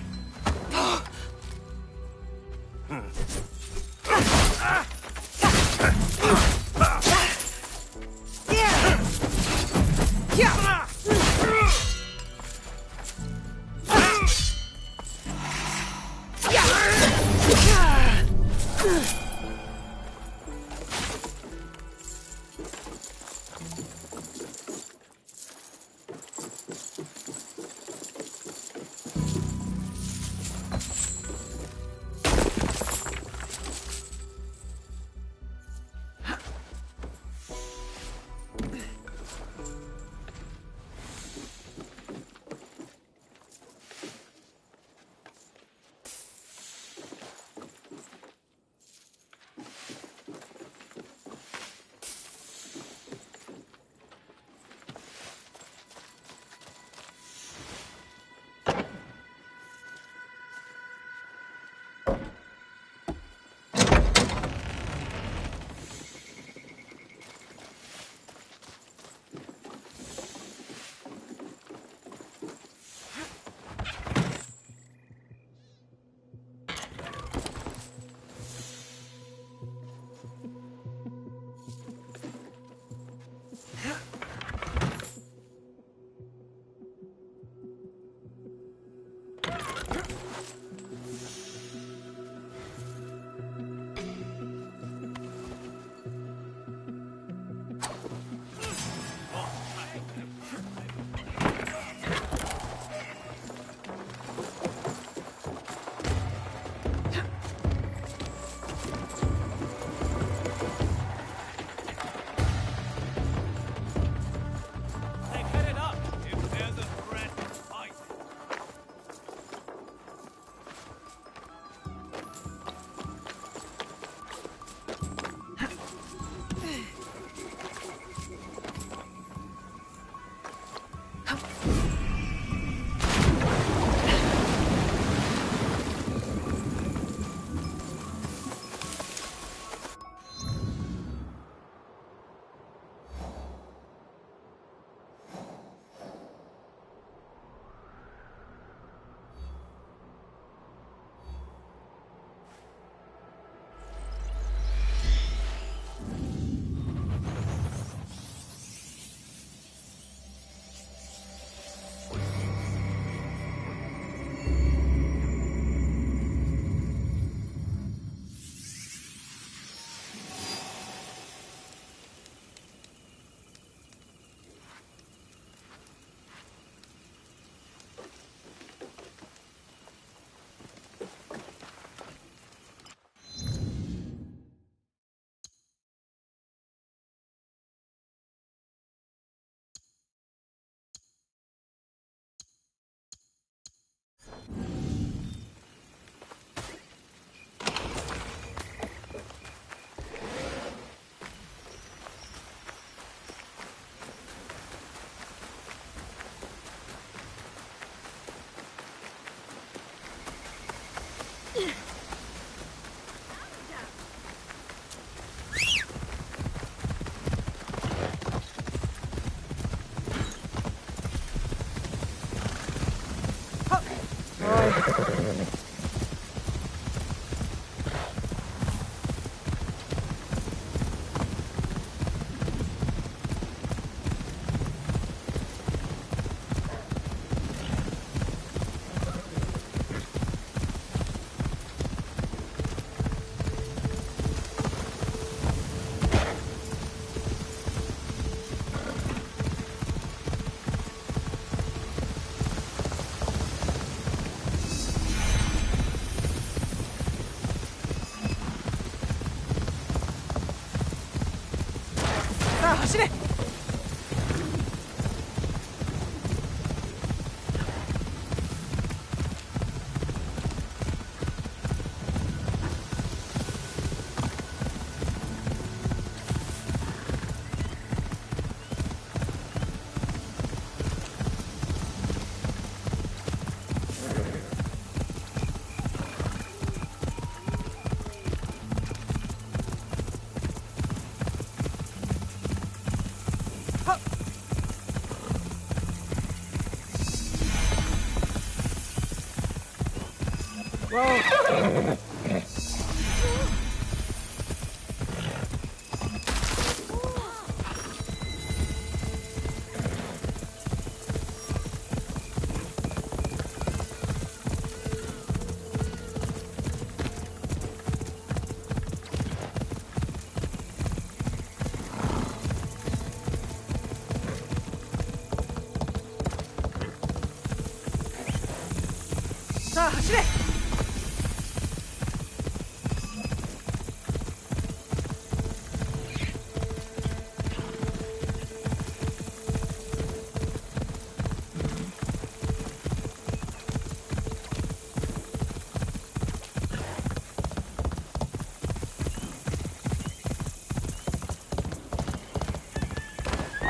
さあ走れ。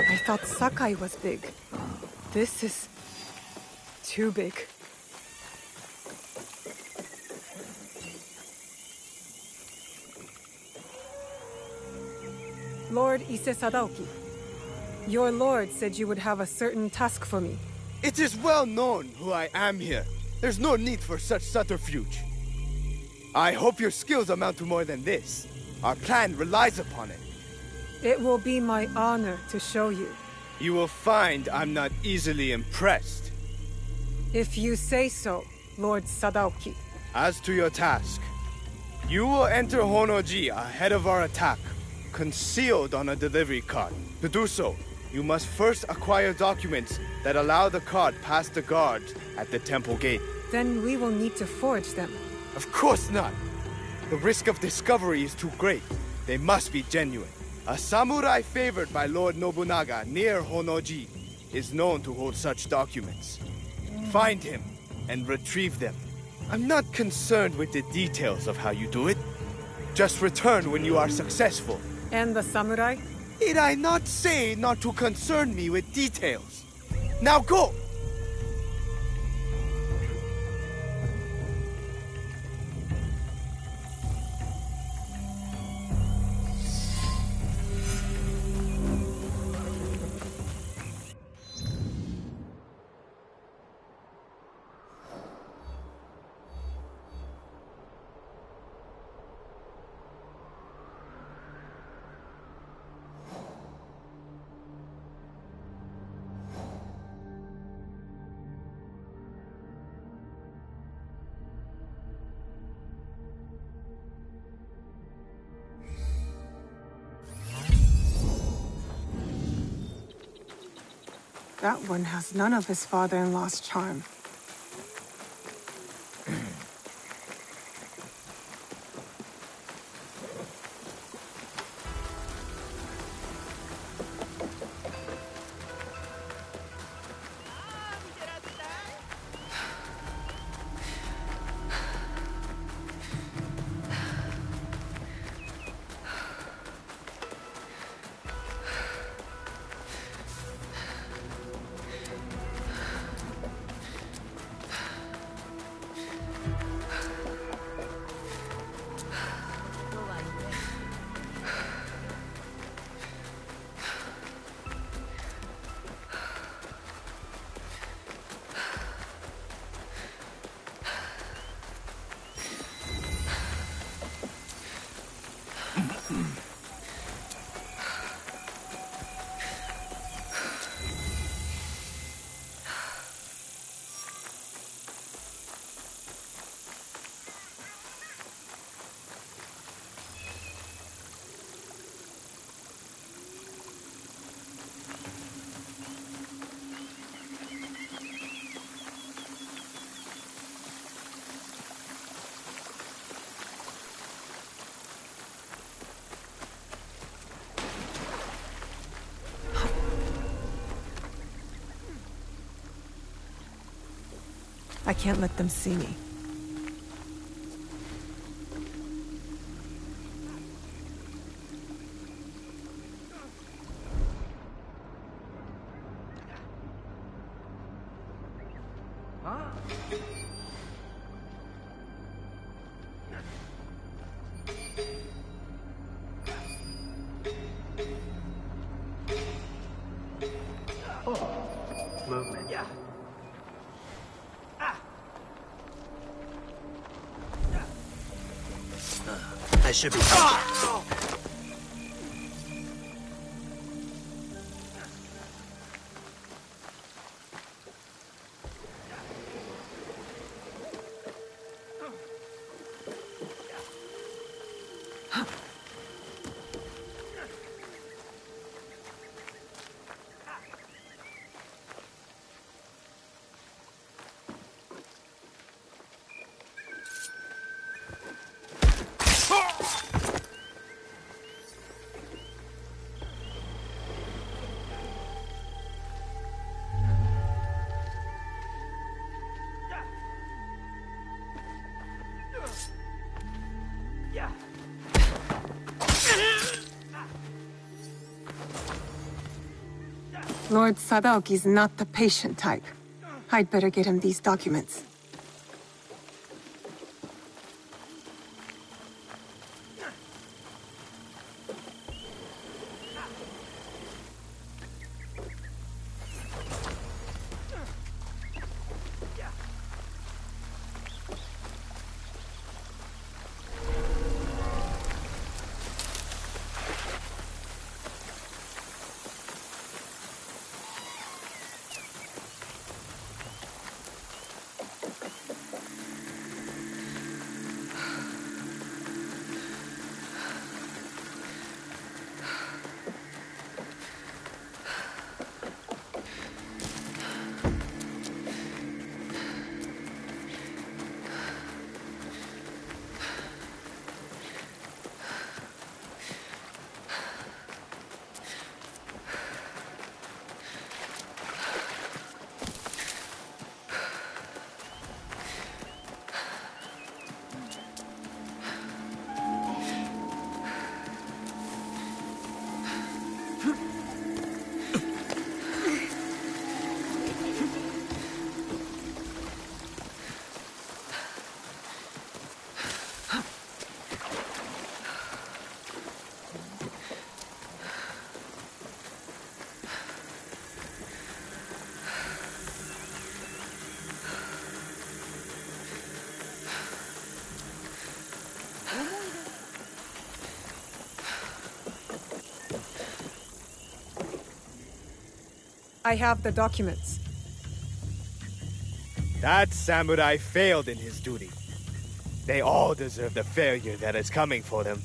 I thought Sakai was big. This is too big. Lord Ise Sadaoki, your lord said you would have a certain task for me. It is well known who I am here. There's no need for such subterfuge. I hope your skills amount to more than this. Our plan relies upon it. It will be my honor to show you. You will find I'm not easily impressed. If you say so, Lord Sadaoki. As to your task, you will enter Honoji ahead of our attack, concealed on a delivery cart. To do so, you must first acquire documents that allow the cart past the guards at the temple gate. Then we will need to forge them. Of course not. The risk of discovery is too great. They must be genuine. A samurai favored by Lord Nobunaga near Honoji is known to hold such documents. Find him and retrieve them. I'm not concerned with the details of how you do it. Just return when you are successful. And the samurai? Did I not say not to concern me with details? Now go! That one has none of his father-in-law's charm. I can't let them see me. Movement, yeah. should be. Lord Sadaoki's not the patient type. I'd better get him these documents. I have the documents. That samurai failed in his duty. They all deserve the failure that is coming for them.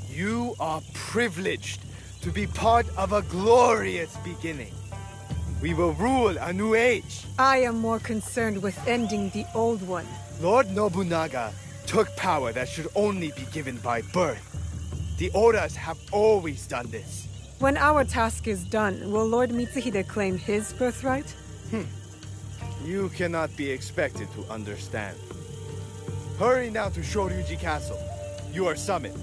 You are privileged to be part of a glorious beginning. We will rule a new age. I am more concerned with ending the old one. Lord Nobunaga took power that should only be given by birth. The Odas have always done this. When our task is done, will Lord Mitsuhide claim his birthright? You cannot be expected to understand. Hurry now to Shoryuji Castle. You are summoned.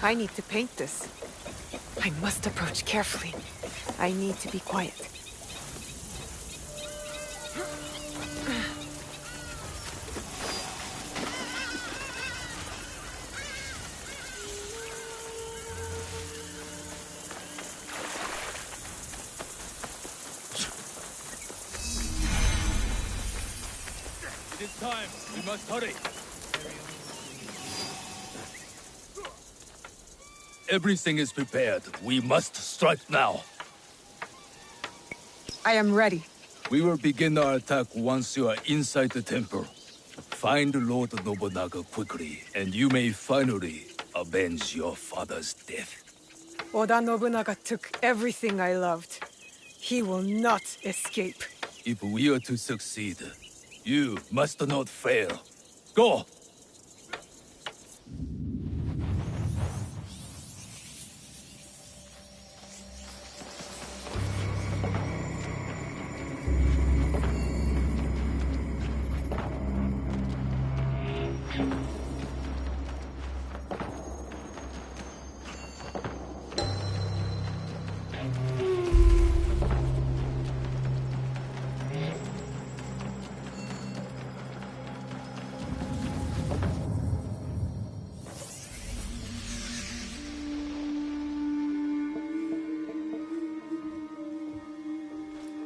I need to paint this. I must approach carefully. I need to be quiet. It is time. We must hurry. Everything is prepared. We must strike now. I am ready. We will begin our attack once you are inside the temple. Find Lord Nobunaga quickly, and you may finally avenge your father's death. Oda Nobunaga took everything I loved. He will not escape. If we are to succeed, you must not fail. Go!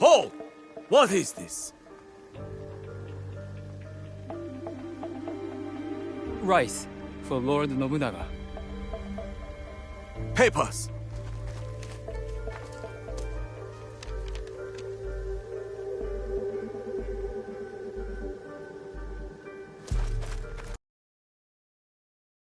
Hold! What is this? Rice for Lord Nobunaga. Papers!